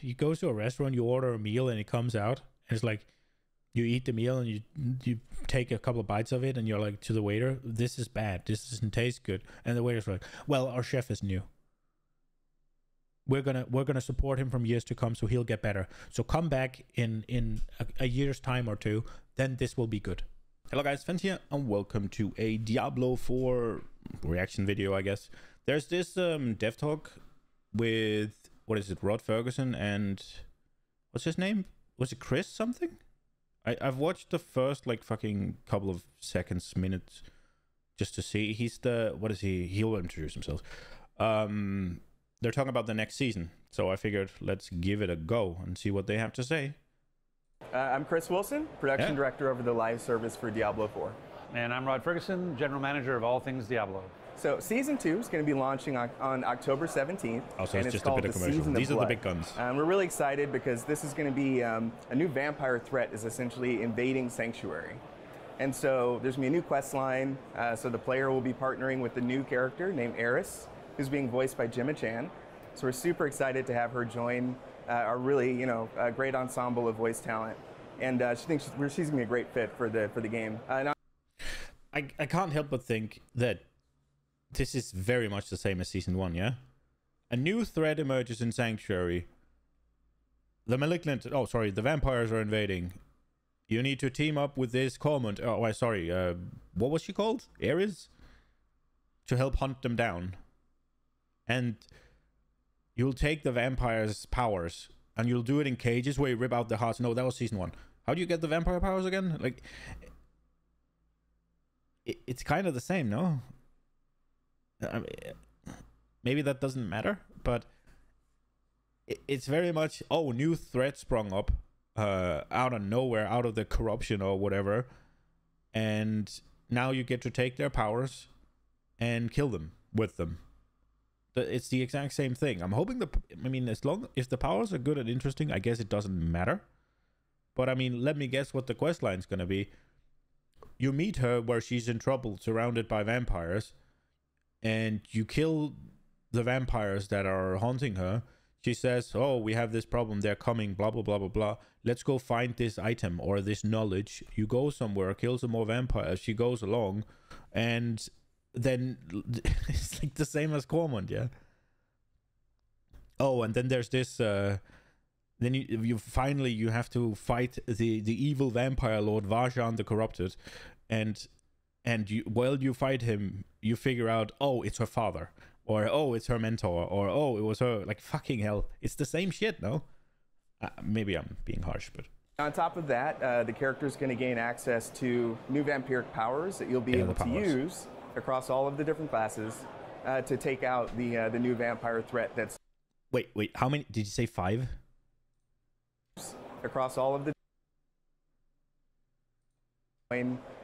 you go to a restaurant, you order a meal, and it comes out, and it's like you eat the meal and you take a couple of bites of it, and you're like to the waiter, "This is bad. This doesn't taste good." And the waiter's like, "Well, our chef is new. We're gonna support him from years to come, so he'll get better. So come back in a year's time or two, then this will be good." Hello guys, Fens here, and welcome to a Diablo 4 reaction video, I guess. There's this dev talk with, what is it, Rod Ferguson and, what's his name? Was it Chris something? I've watched the first like fucking couple of seconds, minutes, just to see. He's the, what is he? He'll introduce himself. They're talking about the next season, so I figured let's give it a go and see what they have to say. I'm Chris Wilson, production director over the live service for Diablo 4. And I'm Rod Ferguson, general manager of all things Diablo. So season 2 is going to be launching on October 17th. Oh, so it's just a bit of commercial. These are the big guns. We're really excited because this is going to be a new vampire threat is essentially invading Sanctuary. And so there's going to be a new quest line. So the player will be partnering with the new character named Eris, who's being voiced by Gemma Chan. So we're super excited to have her join our really, a great ensemble of voice talent. And she thinks she's going to be a great fit for the game. I can't help but think that this is very much the same as season 1, yeah? A new threat emerges in Sanctuary. The vampires are invading. You need to team up with this Cormont. Oh, sorry, what was she called? Ares? To help hunt them down. And you'll take the vampires' powers, and you'll do it in cages where you rip out the hearts. No, that was season 1. How do you get the vampire powers again? Like, it's kind of the same, no? I mean, maybe that doesn't matter, but it's very much, oh, new threat sprung up out of nowhere, out of the corruption or whatever, and now you get to take their powers and kill them with them. It's the exact same thing. I'm hoping if the powers are good and interesting, I guess it doesn't matter. But I mean, let me guess what the quest line's gonna be. You meet her where she's in trouble, surrounded by vampires, and you kill the vampires that are haunting her. She says, "Oh, we have this problem, they're coming, blah blah blah blah blah. Let's go find this item or this knowledge." You go somewhere, kill some more vampires. She goes along, and then it's like the same as Cormont, yeah. Oh, and then there's this then you finally have to fight the evil vampire lord Varshan the Corrupted, and while you fight him, you figure out, oh, it's her father, or oh, it's her mentor, or oh, it was her. Like, fucking hell, it's the same shit, no? Maybe I'm being harsh, but on top of that, the character's going to gain access to new vampiric powers that you'll be able to use across all of the different classes to take out the new vampire threat that's... Wait, how many? Did you say 5? Across all of the...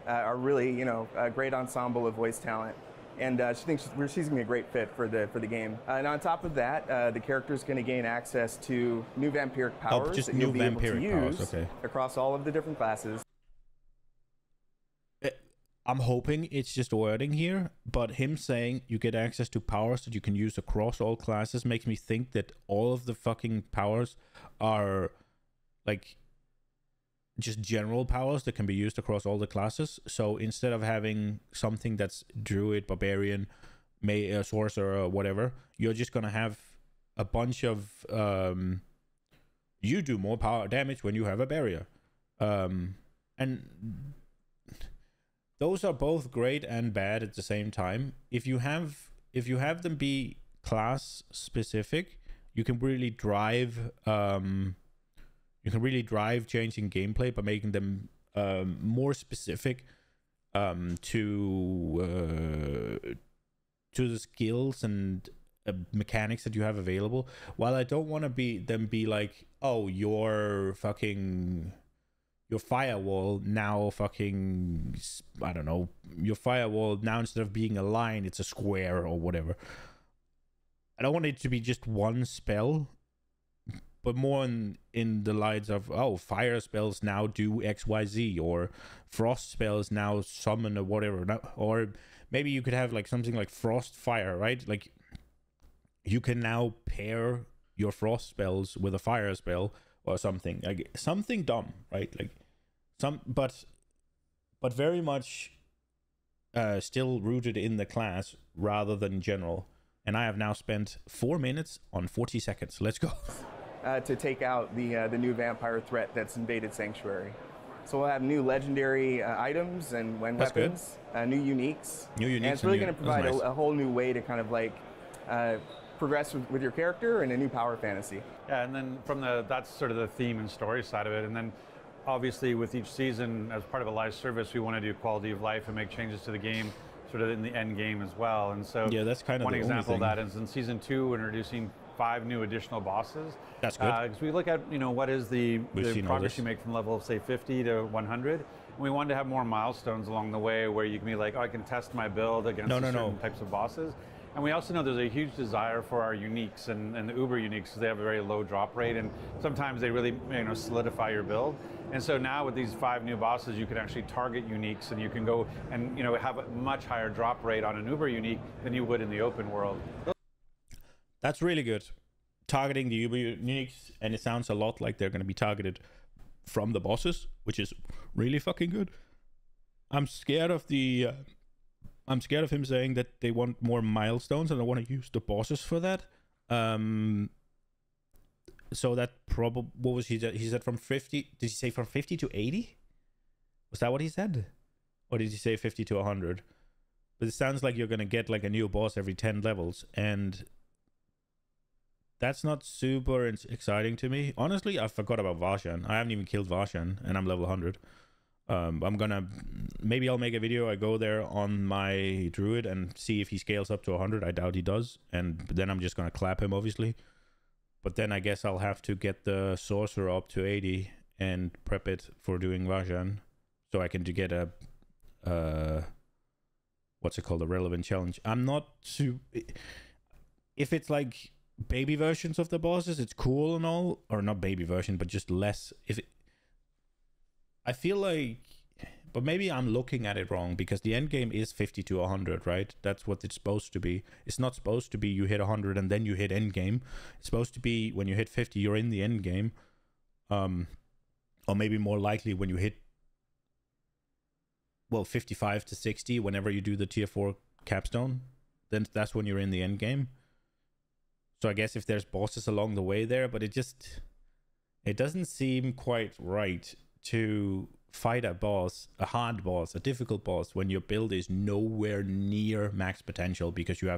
Are really, a great ensemble of voice talent. And she thinks she's going to be a great fit for the game. And on top of that, the character's going to gain access to new vampiric powers just that new you'll be able to powers. use Okay. across all of the different classes. I'm hoping it's just wording here, but him saying you get access to powers that you can use across all classes makes me think that all of the fucking powers are like just general powers that can be used across all the classes. So instead of having something that's druid, barbarian, sorcerer, or whatever, you're just gonna have a bunch of you do more power damage when you have a barrier, and those are both great and bad at the same time. If you have them be class specific, you can really drive changing gameplay by making them more specific to the skills and mechanics that you have available. While I don't want to be like, oh, your firewall now fucking, I don't know, your firewall now, instead of being a line, it's a square or whatever. I don't want it to be just one spell, but more in the lines of, oh, fire spells now do XYZ, or frost spells now summon or whatever. Or maybe you could have like something like frost fire, right? Like you can now pair your frost spells with a fire spell or something, like something dumb, right? Like but very much still rooted in the class rather than general. And I have now spent 4 minutes on 40 seconds. Let's go. To take out the new vampire threat that's invaded Sanctuary. So we'll have new legendary items and weapons, new uniques. And it's really going to provide a whole new way to kind of like progress with your character and a new power fantasy. Yeah, and then that's sort of the theme and story side of it. And then obviously with each season, as part of a live service, we want to do quality of life and make changes to the game sort of in the end game as well. And so yeah, that's kind of one example of that is in season 2, we're introducing 5 new additional bosses. That's good. Because we look at, what is the progress you make from level, say, 50 to 100. And we wanted to have more milestones along the way where you can be like, oh, I can test my build against certain types of bosses. And we also know there's a huge desire for our uniques and the Uber uniques, because they have a very low drop rate, and sometimes they really solidify your build. And so now with these 5 new bosses, you can actually target uniques, and you can go and have a much higher drop rate on an Uber unique than you would in the open world. That's really good. Targeting the Uber uniques, and it sounds a lot like they're going to be targeted from the bosses, which is really fucking good. I'm scared of him saying that they want more milestones, and I want to use the bosses for that. So that probably, what was he said? He said from 50. Did he say from 50 to 80? Was that what he said, or did he say 50 to 100? But it sounds like you're gonna get like a new boss every 10 levels, and that's not super exciting to me. Honestly, I forgot about Varshan. I haven't even killed Varshan, and I'm level 100. Maybe I'll make a video. I go there on my druid and see if he scales up to 100. I doubt he does, and then I'm just gonna clap him, obviously. But then I guess I'll have to get the sorcerer up to 80 and prep it for doing Varshan, so I can get a what's it called, a relevant challenge. I'm not too, if it's like baby versions of the bosses, it's cool and all, or not baby version, but just less. I feel like, but maybe I'm looking at it wrong, because the end game is 50 to 100, right? That's what it's supposed to be. It's not supposed to be you hit 100 and then you hit end game. It's supposed to be when you hit 50, you're in the end game. Or maybe more likely when you hit, well, 55 to 60, whenever you do the tier 4 capstone, then that's when you're in the end game. So I guess if there's bosses along the way there, but it doesn't seem quite right to fight a boss, a hard boss, a difficult boss, when your build is nowhere near max potential, because you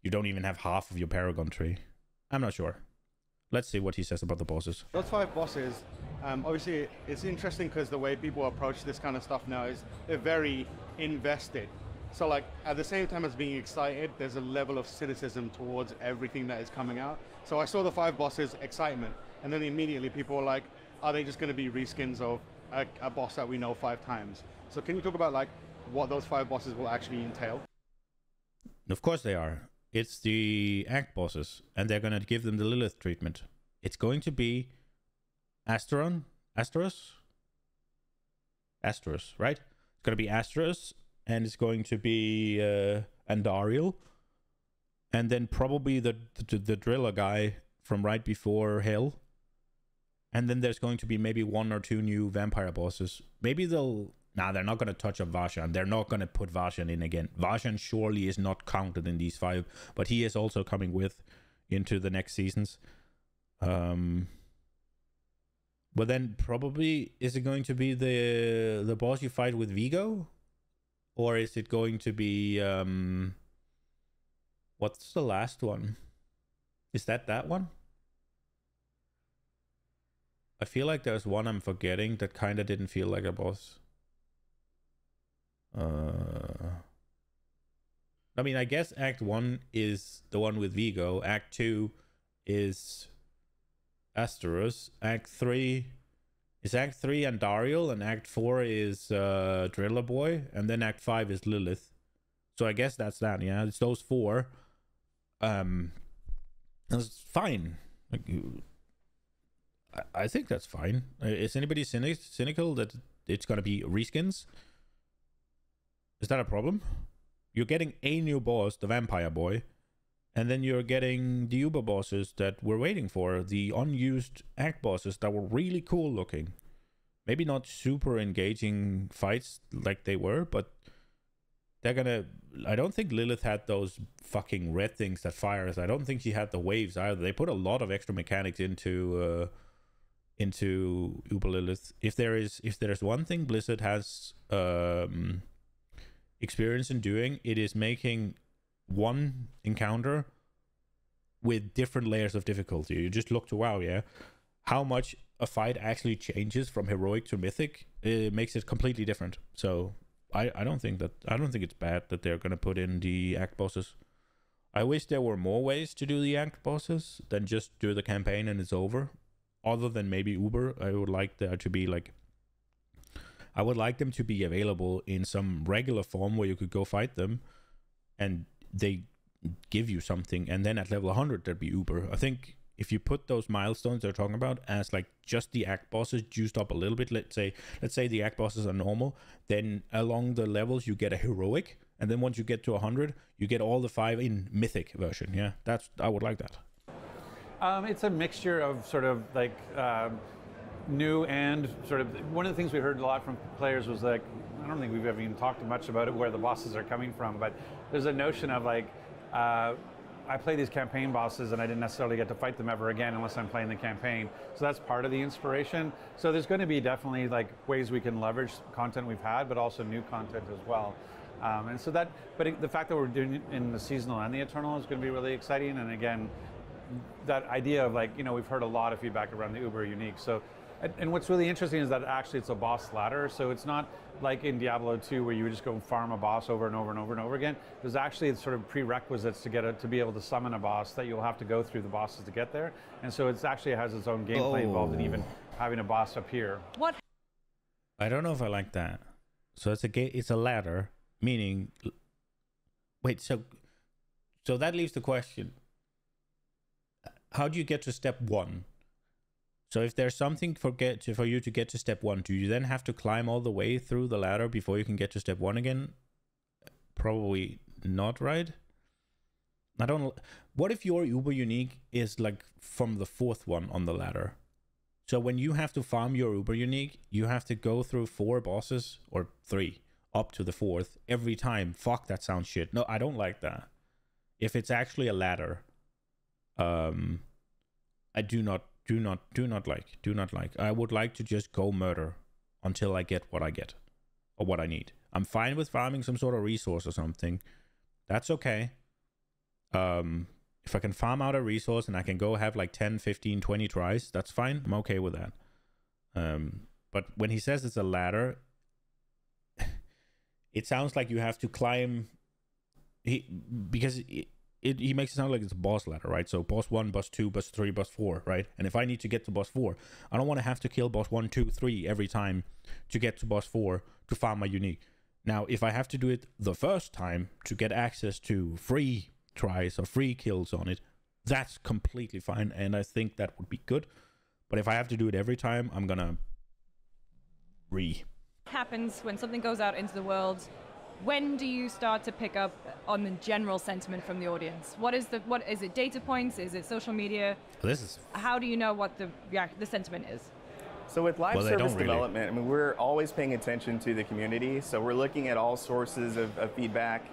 don't even have half of your paragon tree. I'm not sure. Let's see what he says about the bosses. Those 5 bosses, obviously it's interesting because the way people approach this kind of stuff now is they're very invested. So like at the same time as being excited, there's a level of cynicism towards everything that is coming out. So I saw the 5 bosses, excitement, and then immediately people were like, are they just going to be reskins of a boss that we know 5 times? So can you talk about like what those 5 bosses will actually entail? Of course they are. It's the Act bosses, and they're going to give them the Lilith treatment. It's going to be Asteros, right? It's going to be Asteros, and it's going to be Andariel, and then probably the driller guy from right before Hell. And then there's going to be maybe 1 or 2 new vampire bosses. Maybe they're not going to touch up Varshan. They're not going to put Varshan in again. Varshan surely is not counted in these 5, but he is also coming into the next seasons. But then probably, is it going to be the boss you fight with Vigo? Or is it going to be, what's the last one? Is that one? I feel like there's one I'm forgetting that kind of didn't feel like a boss. I mean, I guess Act 1 is the one with Vigo. Act 2 is Asteros. Act 3 Andariel, and Act 4 is Driller Boy, and then Act 5 is Lilith. So I guess that's that. Yeah, it's those 4. That's fine. Like, I think that's fine. Is anybody cynical that it's going to be reskins? Is that a problem? You're getting a new boss, the Vampire Boy, And then you're getting the Uber bosses that we're waiting for, the unused act bosses that were really cool looking. Maybe not super engaging fights like they were, but they're gonna... I don't think Lilith had those fucking red things that fires. I don't think she had the waves either. They put a lot of extra mechanics into Uber Lilith. If there's one thing Blizzard has experience in doing, it is making one encounter with different layers of difficulty. You just look to WoW, yeah, how much a fight actually changes from heroic to mythic. It makes it completely different. So I don't think it's bad that they're gonna put in the act bosses. I wish there were more ways to do the act bosses than just do the campaign and it's over. Other than maybe Uber, I would like there to be like... I would like them to be available in some regular form where you could go fight them and they give you something, and then at level 100 there'd be Uber. I think if you put those milestones they're talking about as like just the act bosses juiced up a little bit, let's say the act bosses are normal, then along the levels you get a heroic, and then once you get to 100 you get all the 5 in mythic version. Yeah, I would like that. It's a mixture of sort of like new and sort of... One of the things we heard a lot from players was like, I don't think we've ever even talked much about it, where the bosses are coming from, but there's a notion of like, I play these campaign bosses and I didn't necessarily get to fight them ever again unless I'm playing the campaign. So that's part of the inspiration. So there's going to be definitely like ways we can leverage content we've had, but also new content as well. And so that, but the fact that we're doing it in the seasonal and the eternal is going to be really exciting. And again, that idea of like, you know, we've heard a lot of feedback around the Uber unique. So, and what's really interesting is that actually it's a boss ladder. So it's not like in Diablo 2 where you would just go farm a boss over and over and over and over again. There's actually sort of prerequisites to be able to summon a boss that you'll have to go through the bosses to get there. And so it actually has its own gameplay involved in even having a boss appear. What? I don't know if I like that. So it's a ladder, meaning... Wait, so that leaves the question. How do you get to step 1? So if there's something for you to get to step 1, do you then have to climb all the way through the ladder before you can get to step 1 again? Probably not, right? I don't... What if your Uber unique is like from the 4th one on the ladder? So when you have to farm your Uber unique, you have to go through 4 bosses, or 3, up to the 4th every time. Fuck, that sounds shit. No, I don't like that. If it's actually a ladder, I do not like. I would like to just go murder until I get what I get or what I need. I'm fine with farming some sort of resource or something. That's okay. If I can farm out a resource and I can go have like 10, 15, 20 tries, that's fine. I'm okay with that. But when he says it's a ladder, it sounds like you have to climb. Because he makes it sound like it's a boss ladder, right? So boss 1, boss 2, boss 3, boss 4, right? And if I need to get to boss 4, I don't want to have to kill boss 1, 2, 3 every time to get to boss 4 to farm my unique. Now, if I have to do it the first time to get access to free tries or free kills on it, that's completely fine, and I think that would be good. But if I have to do it every time, I'm gonna happens when something goes out into the world. When do you start to pick up on the general sentiment from the audience? What is it? Data points? Is it social media? How do you know what the sentiment is? So with live service development, I mean, we're always paying attention to the community. So we're looking at all sources of feedback.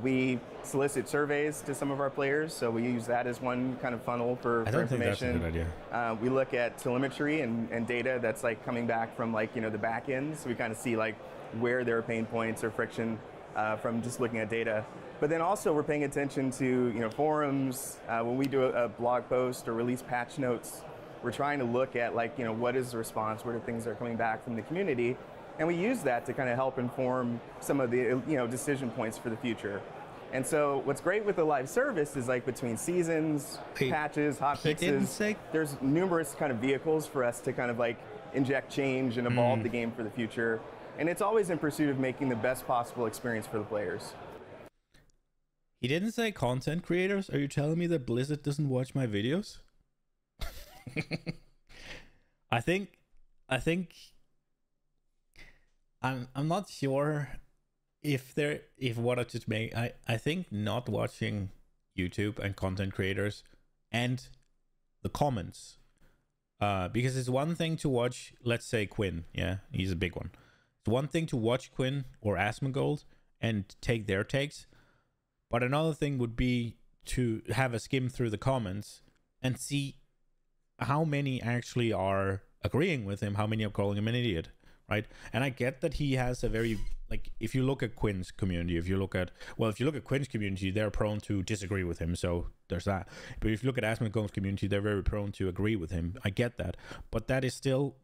We solicit surveys to some of our players, so we use that as one kind of funnel for information. Think that's a good idea. We look at telemetry and data that's like coming back from like, you know, the back end. So we kind of see like where there are pain points or friction from just looking at data. But then also we're paying attention to, you know, forums. When we do a blog post or release patch notes, we're trying to look at like, you know, what is the response, what are things that are coming back from the community, and we use that to kind of help inform some of the, you know, decision points for the future. And so what's great with the live service is like between seasons, patches, hotfixes, there's numerous kind of vehicles for us to kind of like inject change and evolve the game for the future. And it's always in pursuit of making the best possible experience for the players. He didn't say content creators. Are you telling me that Blizzard doesn't watch my videos? I think I'm not sure if what I just made. I think not watching YouTube and content creators and the comments. Because it's one thing to watch, let's say Quinn, yeah, he's a big one. It's one thing to watch Quinn or Asmongold and take their takes, but another thing would be to have a skim through the comments and see how many actually are agreeing with him, how many are calling him an idiot, right? And I get that he has a very, like, if you look at Quinn's community, if you look at Quinn's community, they're prone to disagree with him, so there's that. But if you look at Asmongold's community, they're very prone to agree with him. I get that, but that still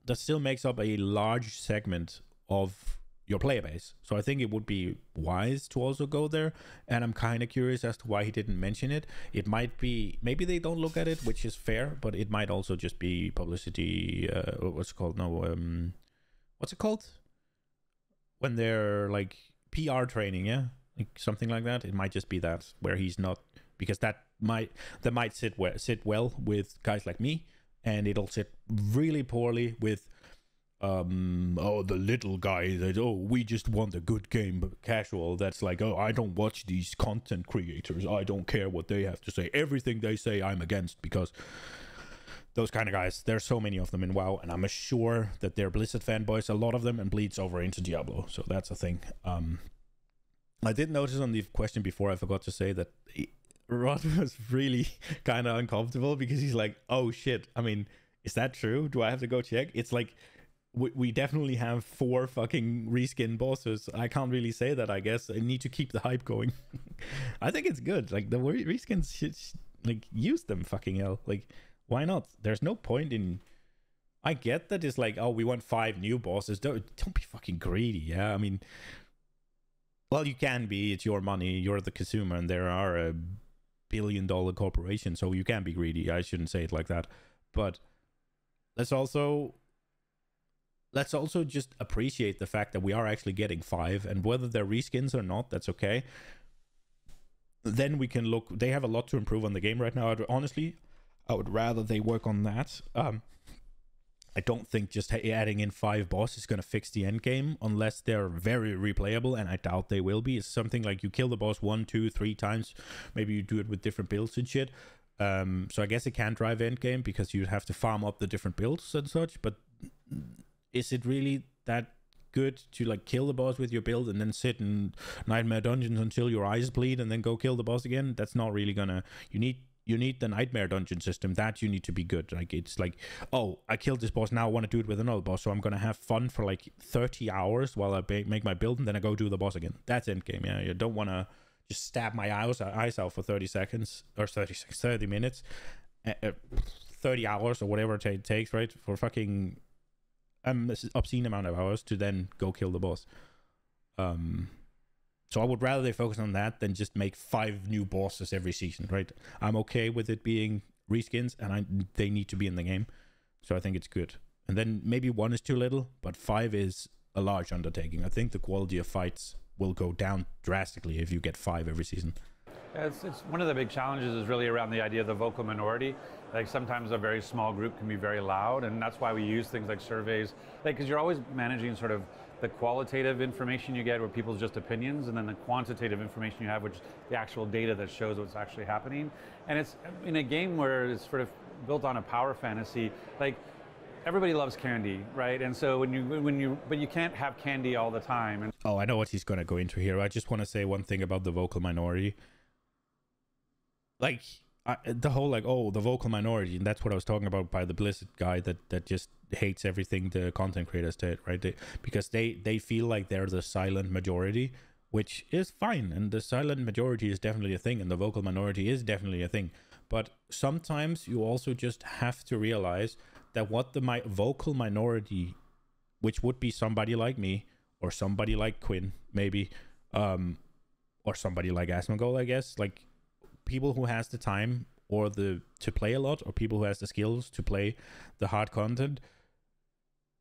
makes up a large segment of your player base. So I think it would be wise to also go there, and I'm kind of curious as to why he didn't mention it. It might be, maybe they don't look at it, which is fair, but it might also just be publicity, what's it called? What's it called? When they're like PR training, yeah? Like something like that. It might just be that, where he's not, because that might sit well with guys like me, and it'll sit really poorly with the little guy that, we just want a good game, but casual, that's like, I don't watch these content creators, I don't care what they have to say, everything they say I'm against, because those kind of guys, there's so many of them in WoW, and I'm sure that they're Blizzard fanboys, a lot of them, and bleeds over into Diablo, so that's a thing. I did notice on the question before, I forgot to say that Rod was really kind of uncomfortable, because he's like, oh shit, I mean, is that true? Do I have to go check? It's like, we definitely have 4 fucking reskin bosses. I can't really say that, I guess. I need to keep the hype going. I think it's good. Like, the reskins should, like, use them, fucking hell. Like, why not? There's no point in... I get that it's like, we want 5 new bosses. Don't be fucking greedy, yeah? I mean... Well, you can be. It's your money. You're the consumer, and there are a billion-dollar corporation, so you can be greedy. I shouldn't say it like that. But let's also just appreciate the fact that we are actually getting 5, and whether they're reskins or not, that's okay. Then we can look. They have a lot to improve on the game right now. Honestly, I would rather they work on that. I don't think just adding in 5 bosses is going to fix the end game, unless they're very replayable, and I doubt they will be. It's something like you kill the boss 1, 2, 3 times. Maybe you do it with different builds and shit. So I guess it can drive end game, because you have to farm up the different builds and such, but is it really that good to like kill the boss with your build and then sit in nightmare dungeons until your eyes bleed and then go kill the boss again? That's not really gonna... You need the nightmare dungeon system. That you need to be good. Like, it's like, I killed this boss, now I want to do it with another boss, so I'm gonna have fun for like 30 hours while I make my build, and then I go do the boss again. That's endgame. Yeah, you don't want to just stab my eyes out for 30 seconds or 30 minutes, 30 hours or whatever it takes, right, for fucking obscene amount of hours to then go kill the boss. So I would rather they focus on that than just make 5 new bosses every season, right? I'm okay with it being reskins, and they need to be in the game, so I think it's good. And then maybe 1 is too little, but 5 is a large undertaking. I think the quality of fights will go down drastically if you get 5 every season. Yeah, it's one of the big challenges is really around the idea of the vocal minority. Like, sometimes a very small group can be very loud, and that's why we use things like surveys. Like, because you're always managing sort of the qualitative information you get, where people's just opinions, and then the quantitative information you have, which is the actual data that shows what's actually happening. And it's in a game where it's sort of built on a power fantasy. Like, everybody loves candy, right? And so but you can't have candy all the time. And I know what he's going to go into here. I just want to say one thing about the vocal minority. Like, the whole like, the vocal minority, and that's what I was talking about by the Blizzard guy that just hates everything the content creators did, right? Because they feel like they're the silent majority, which is fine, and the silent majority is definitely a thing, and the vocal minority is definitely a thing. But sometimes you also just have to realize that what the vocal minority, which would be somebody like me, or somebody like Quinn, maybe, or somebody like Asmongold, I guess, like people who has the time or to play a lot, or people who has the skills to play the hard content,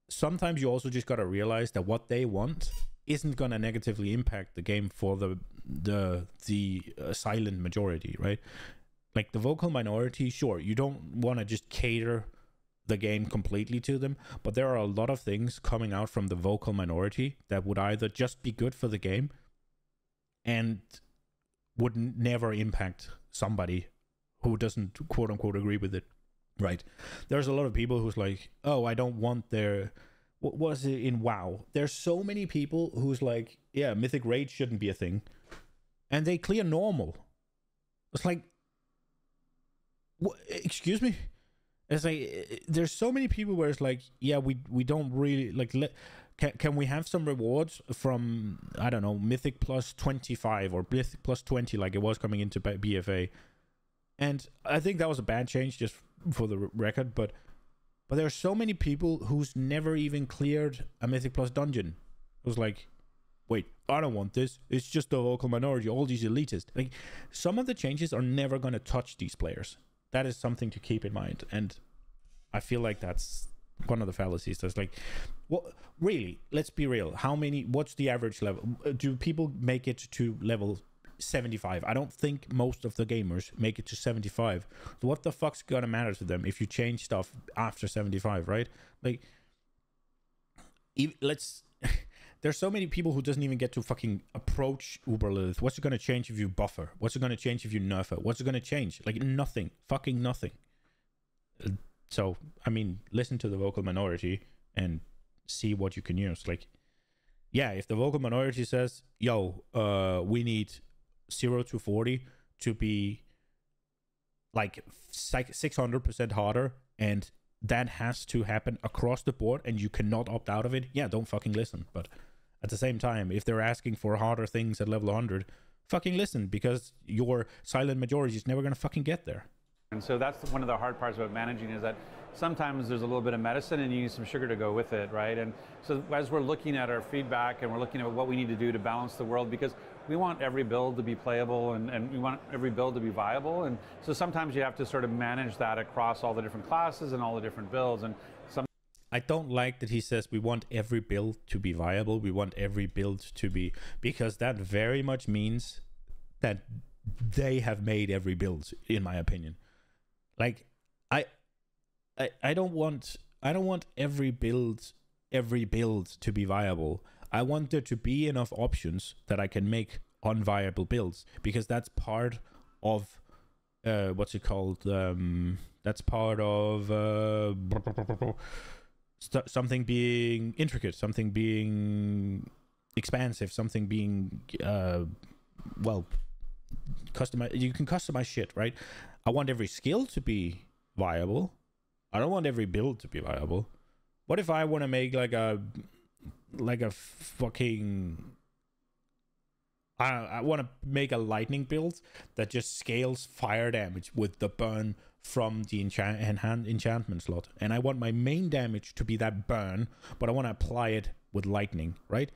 sometimes you also just gotta realize that what they want isn't gonna negatively impact the game for the silent majority, right? Like the vocal minority, sure, you don't want to just cater the game completely to them, but there are a lot of things coming out from the vocal minority that would either just be good for the game and would never impact somebody who doesn't quote unquote agree with it, right? There's a lot of people who's like, oh, I don't want their, what was it in WoW? There's so many people who's like, yeah, Mythic Rage shouldn't be a thing, and they clear normal. It's like, what, excuse me? It's like, there's so many people where it's like, yeah, we don't really like, can we have some rewards from, I don't know, Mythic plus 25 or Mythic plus 20 like it was coming into BFA. And I think that was a bad change, just for the record, but there are so many people who's never even cleared a Mythic plus dungeon. It was like, wait, I don't want this. It's just the vocal minority, all these elitists. Like, some of the changes are never going to touch these players. That is something to keep in mind. And I feel like that's one of the fallacies. That's like, well, really, let's be real. What's the average level? Do people make it to level 75? I don't think most of the gamers make it to 75. So what the fuck's gonna matter to them if you change stuff after 75, right? Like, there's so many people who doesn't even get to fucking approach Uber Lilith. What's it gonna change if you buffer? What's it gonna change if you nerf her? What's it gonna change? Like, nothing. Fucking nothing. So, I mean, listen to the vocal minority and see what you can use. Like, yeah, if the vocal minority says, yo, we need 0 to 40 to be like 600% harder, and that has to happen across the board and you cannot opt out of it, yeah, don't fucking listen. But at the same time, if they're asking for harder things at level 100, fucking listen, because your silent majority is never gonna fucking get there. And so that's one of the hard parts about managing, is that sometimes there's a little bit of medicine and you need some sugar to go with it, right? And so as we're looking at our feedback and we're looking at what we need to do to balance the world, because we want every build to be playable and we want every build to be viable. And so sometimes you have to sort of manage that across all the different classes and all the different builds. And I don't like that he says we want every build to be viable. We want every build to be, because that very much means that they have made every build, in my opinion. Like, I don't want every build to be viable. I want there to be enough options that I can make unviable builds, because that's part of what's it called? That's part of something being intricate, something being expansive, something being well, customize. You can customize shit, right? I want every skill to be viable. I don't want every build to be viable. What if I want to make like a fucking, I want to make a lightning build that just scales fire damage with the burn from the enchantment slot, and I want my main damage to be that burn, but I want to apply it with lightning, right?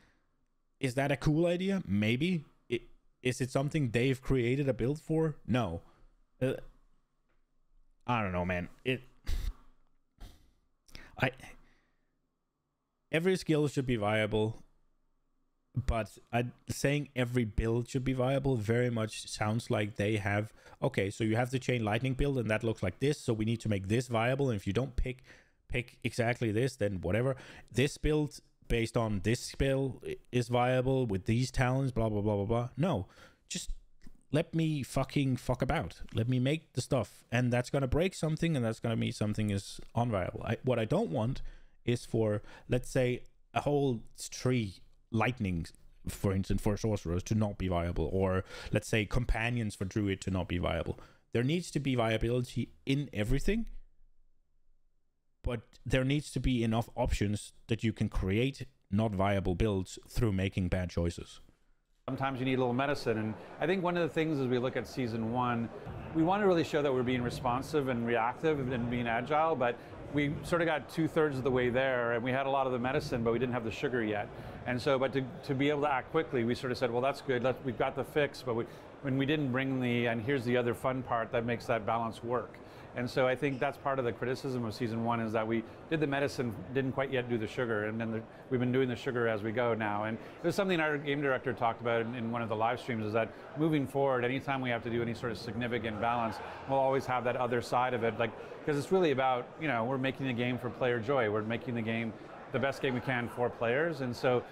Is that a cool idea? Maybe. Is it something they've created a build for? No. I don't know, man. Every skill should be viable, but saying every build should be viable very much sounds like they have, okay, so you have the chain lightning build and that looks like this, so we need to make this viable, and if you don't pick exactly this, then whatever. This build based on this spell is viable with these talents, blah blah blah blah blah. No, just let me fucking fuck about. Let me make the stuff, and that's gonna break something, and that's gonna mean something is unviable. What I don't want is for, let's say, a whole tree lightning, for instance, for sorcerers to not be viable, or let's say companions for druid to not be viable. There needs to be viability in everything, but there needs to be enough options that you can create not viable builds through making bad choices. Sometimes you need a little medicine, and I think one of the things as we look at season 1, we want to really show that we're being responsive and reactive and being agile, but we sort of got 2/3 of the way there, and we had a lot of the medicine, but we didn't have the sugar yet. And so, but to be able to act quickly, we sort of said, well, that's good, we've got the fix, but when we didn't bring and here's the other fun part that makes that balance work. And so I think that's part of the criticism of season 1, is that we did the medicine, didn't quite yet do the sugar, and then we've been doing the sugar as we go now. And it was something our game director talked about in one of the live streams, is that moving forward, anytime we have to do any sort of significant balance, we'll always have that other side of it, like, because it's really about, we're making the game for player joy. We're making the game the best game we can for players, and so,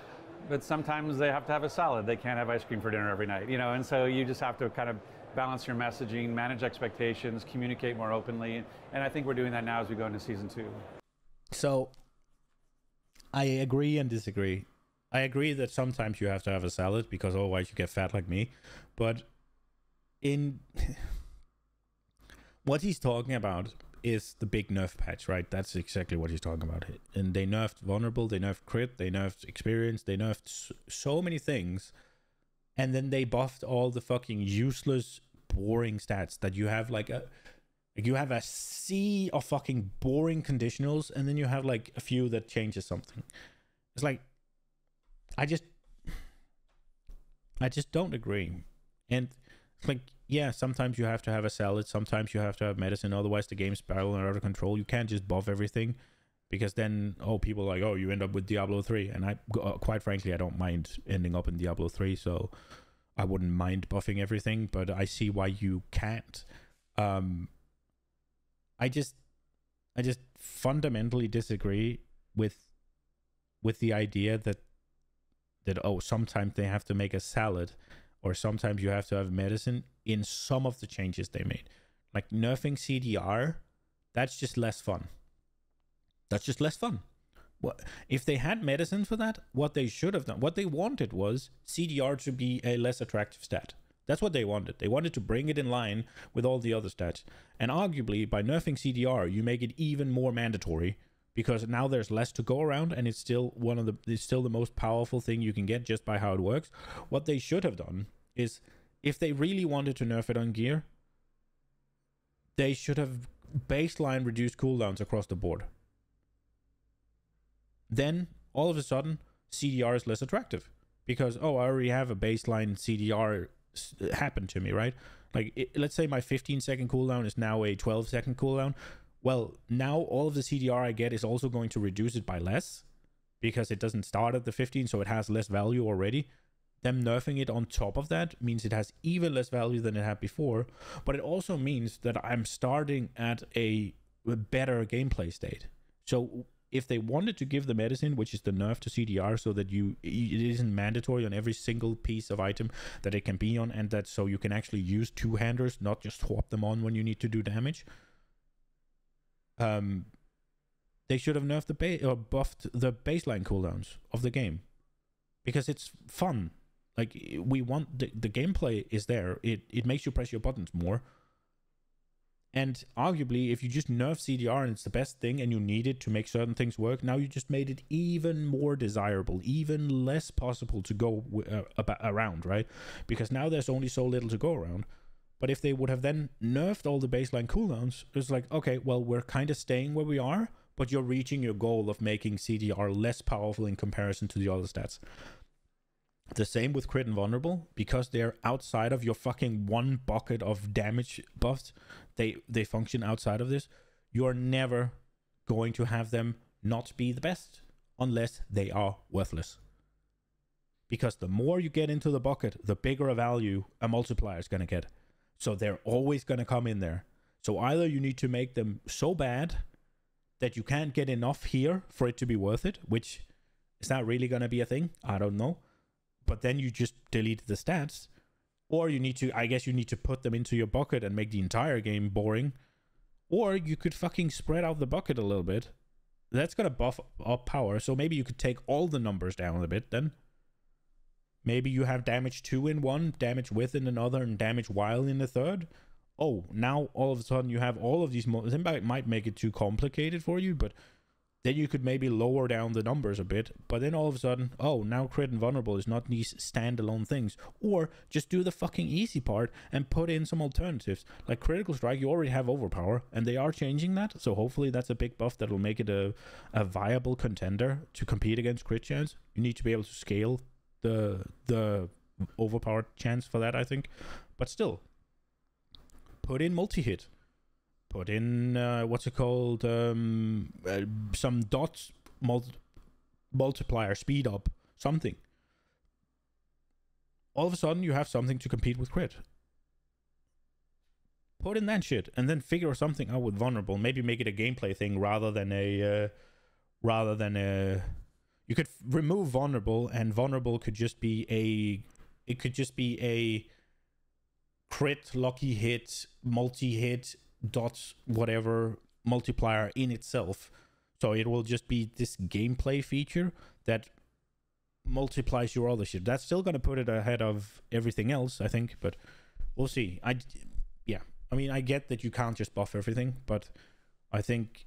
but sometimes they have to have a salad. They can't have ice cream for dinner every night, and so you just have to kind of balance your messaging, manage expectations, communicate more openly. And I think we're doing that now as we go into season 2. So I agree and disagree. I agree that sometimes you have to have a salad because otherwise you get fat like me. But in what he's talking about is the big nerf patch, right? That's exactly what he's talking about. And they nerfed vulnerable, they nerfed crit, they nerfed experience, they nerfed so many things. And then they buffed all the fucking useless, boring stats that you have you have a sea of fucking boring conditionals, and then you have like a few that changes something. It's like, I just don't agree. And it's like, yeah, sometimes you have to have a salad, sometimes you have to have medicine, otherwise the game spirals out of control. You can't just buff everything, because then, people are like, oh, you end up with Diablo 3. And I, quite frankly, I don't mind ending up in Diablo 3, so I wouldn't mind buffing everything, but I see why you can't. I just fundamentally disagree with the idea that sometimes they have to make a salad, or sometimes you have to have medicine in some of the changes they made. Like nerfing CDR, that's just less fun. That's just less fun. What if they had medicine for that? What they should have done, what they wanted was CDR to be a less attractive stat. That's what they wanted. They wanted to bring it in line with all the other stats. And arguably, by nerfing CDR, you make it even more mandatory, because now there's less to go around, and it's still the most powerful thing you can get just by how it works. What they should have done is, if they really wanted to nerf it on gear, they should have baseline reduced cooldowns across the board. Then, all of a sudden, CDR is less attractive. Because, I already have a baseline CDR happen to me, right? Like, let's say my 15-second cooldown is now a 12-second cooldown. Well, now all of the CDR I get is also going to reduce it by less, because it doesn't start at the 15, so it has less value already. Them nerfing it on top of that means it has even less value than it had before, but it also means that I'm starting at a better gameplay state. So if they wanted to give the medicine, which is the nerf to CDR, so that it isn't mandatory on every single piece of item that it can be on, and that so you can actually use two-handers, not just swap them on when you need to do damage, they should have nerfed or buffed the baseline cooldowns of the game, because it's fun. Like, we want the gameplay is there. It makes you press your buttons more. And arguably, if you just nerf CDR and it's the best thing and you need it to make certain things work, now you just made it even more desirable, even less possible to go around, right? Because now there's only so little to go around. But if they would have then nerfed all the baseline cooldowns, it's like, okay, well, we're kind of staying where we are, but you're reaching your goal of making CDR less powerful in comparison to the other stats. The same with crit and vulnerable, because they're outside of your fucking one bucket of damage buffs. They function outside of this. You're never going to have them not be the best unless they are worthless. Because the more you get into the bucket, the bigger a value a multiplier is going to get. So they're always going to come in there. So either you need to make them so bad that you can't get enough here for it to be worth it, which is not really going to be a thing. I don't know. But then you just delete the stats. Or you need to put them into your bucket and make the entire game boring. Or you could fucking spread out the bucket a little bit. That's going to buff up power. So maybe you could take all the numbers down a bit then. Maybe you have damage 2 in one, damage with in another, and damage while in the third. Oh, now all of a sudden you have all of these. It might make it too complicated for you, but then you could maybe lower down the numbers a bit. But then all of a sudden, now crit and vulnerable is not these standalone things. Or just do the fucking easy part and put in some alternatives. Like critical strike, you already have overpower, and they are changing that. So hopefully that's a big buff that will make it a viable contender to compete against crit chance. You need to be able to scale the overpowered chance for that, I think. But still, put in multi-hit. Put in, some dots, multiplier, speed up, something. All of a sudden, you have something to compete with crit. Put in that shit, and then figure something out with vulnerable. Maybe make it a gameplay thing rather than a... You could remove vulnerable, and vulnerable could just be a... It could just be a crit, lucky hit, multi-hit, dots, whatever multiplier in itself. So it will just be this gameplay feature that multiplies your other shit. That's still going to put it ahead of everything else, I think, but we'll see. I mean, I get that you can't just buff everything, but I think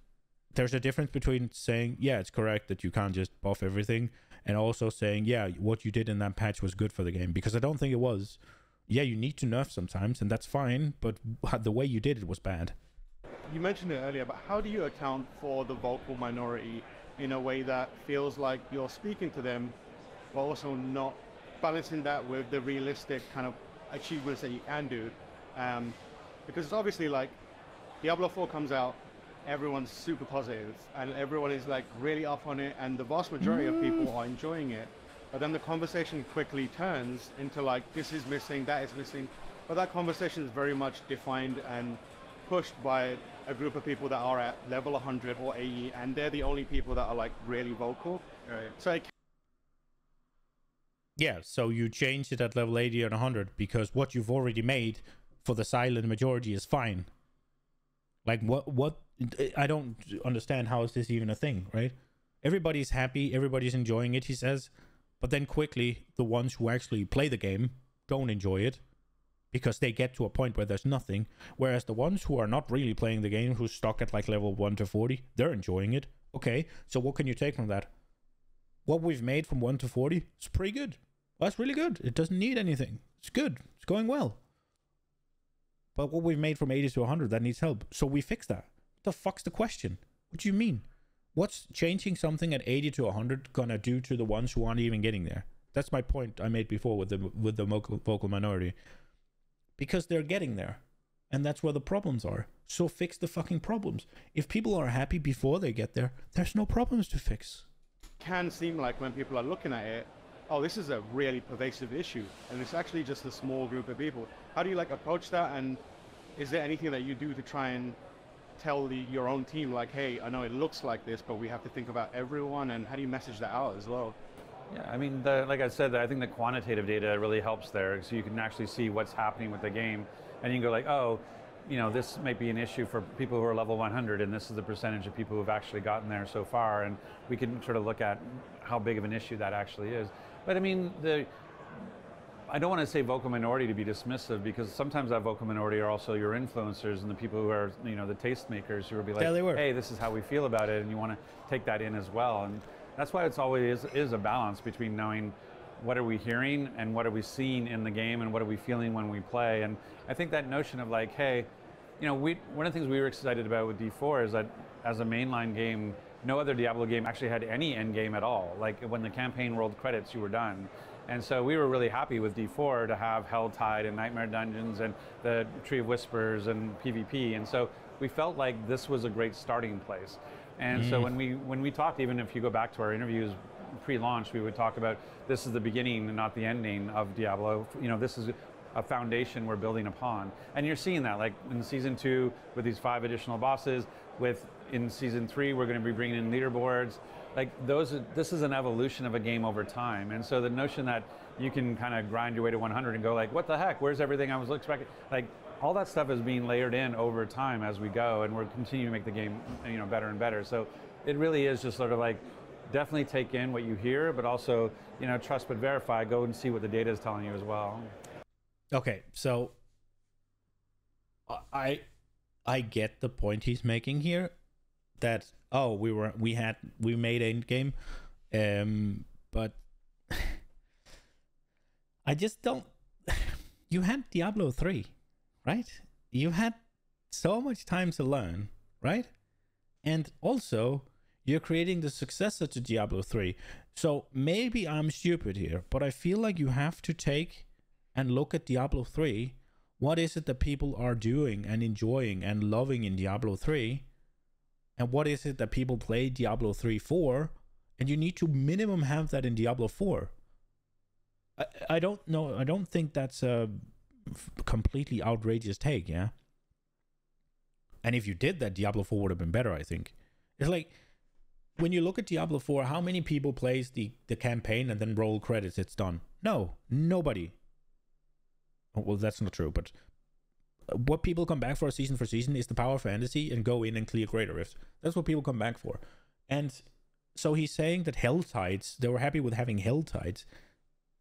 there's a difference between saying, yeah, it's correct that you can't just buff everything, and also saying, yeah, what you did in that patch was good for the game, because I don't think it was. Yeah, you need to nerf sometimes, and that's fine, but the way you did it was bad. You mentioned it earlier, but how do you account for the vocal minority in a way that feels like you're speaking to them, but also not balancing that with the realistic kind of achievements that you can do? Because it's obviously like Diablo 4 comes out, everyone's super positive, and everyone is like really up on it, and the vast majority of people are enjoying it. But then the conversation quickly turns into like, this is missing, that is missing. But that conversation is very much defined and pushed by a group of people that are at level 100 or 80, and they're the only people that are like really vocal. Right. So yeah, so you change it at level 80 or 100 because what you've already made for the silent majority is fine. Like what I don't understand, how is this even a thing, right? Everybody's happy, everybody's enjoying it, he says, but then quickly the ones who actually play the game don't enjoy it because they get to a point where there's nothing, whereas the ones who are not really playing the game, who's stuck at like level 1 to 40, they're enjoying it. Okay, so what can you take from that? What we've made from 1 to 40 is pretty good. That's really good. It doesn't need anything. It's good. It's going well. But what we've made from 80 to 100, that needs help. So we fix that. What the fuck's the question? What do you mean? What's changing something at 80 to 100 gonna do to the ones who aren't even getting there? That's my point I made before with the vocal minority. Because they're getting there. And that's where the problems are. So fix the fucking problems. If people are happy before they get there, there's no problems to fix. Can seem like when people are looking at it, oh, this is a really pervasive issue, and it's actually just a small group of people. How do you like approach that, and is there anything that you do to try and tell your own team, like, hey, I know it looks like this, but we have to think about everyone, and how do you message that out as well? Yeah, I mean, like I said, I think the quantitative data really helps there, so you can actually see what's happening with the game, and you can go like, oh, you know, this might be an issue for people who are level 100, and this is the percentage of people who have actually gotten there so far, and we can sort of look at how big of an issue that actually is. But I mean, I don't want to say vocal minority to be dismissive, because sometimes that vocal minority are also your influencers and the people who are, you know, the tastemakers who will be like, yeah, hey, this is how we feel about it, and you want to take that in as well. And that's why it's always is a balance between knowing what are we hearing and what are we seeing in the game and what are we feeling when we play. And I think that notion of like, hey, you know, one of the things we were excited about with D4 is that as a mainline game, no other Diablo game actually had any end game at all. Like when the campaign rolled credits, you were done. And so we were really happy with D4 to have Helltide and Nightmare Dungeons and the Tree of Whispers and PvP. And so we felt like this was a great starting place. And so when we talked, even if you go back to our interviews pre-launch, we would talk about this is the beginning and not the ending of Diablo. You know, this is a foundation we're building upon. And you're seeing that, like in season 2 with these 5 additional bosses, in season 3 we're going to be bringing in leaderboards. Like this is an evolution of a game over time. And so the notion that you can kind of grind your way to 100 and go like, what the heck, where's everything I was expecting? Like all that stuff is being layered in over time as we go, and we're continuing to make the game, you know, better and better. So it really is just sort of like, definitely take in what you hear, but also, you know, trust but verify, go and see what the data is telling you as well. Okay, so I get the point he's making here, that we made endgame, but I just don't. You had Diablo 3, right? You had so much time to learn, right? And also, you're creating the successor to Diablo 3. So maybe I'm stupid here, but I feel like you have to take and look at Diablo 3. What is it that people are doing and enjoying and loving in Diablo 3? And what is it that people play Diablo 3 for? And you need to minimum have that in Diablo 4. I don't know. I don't think that's a completely outrageous take, yeah? And if you did that, Diablo 4 would have been better, I think. It's like, when you look at Diablo 4, how many people plays the campaign and then roll credits, it's done? No, nobody. Well, that's not true, but what people come back for season is the power fantasy and go in and clear Greater Rift. That's what people come back for. And so he's saying that Hell Tides, they were happy with having Hell Tides.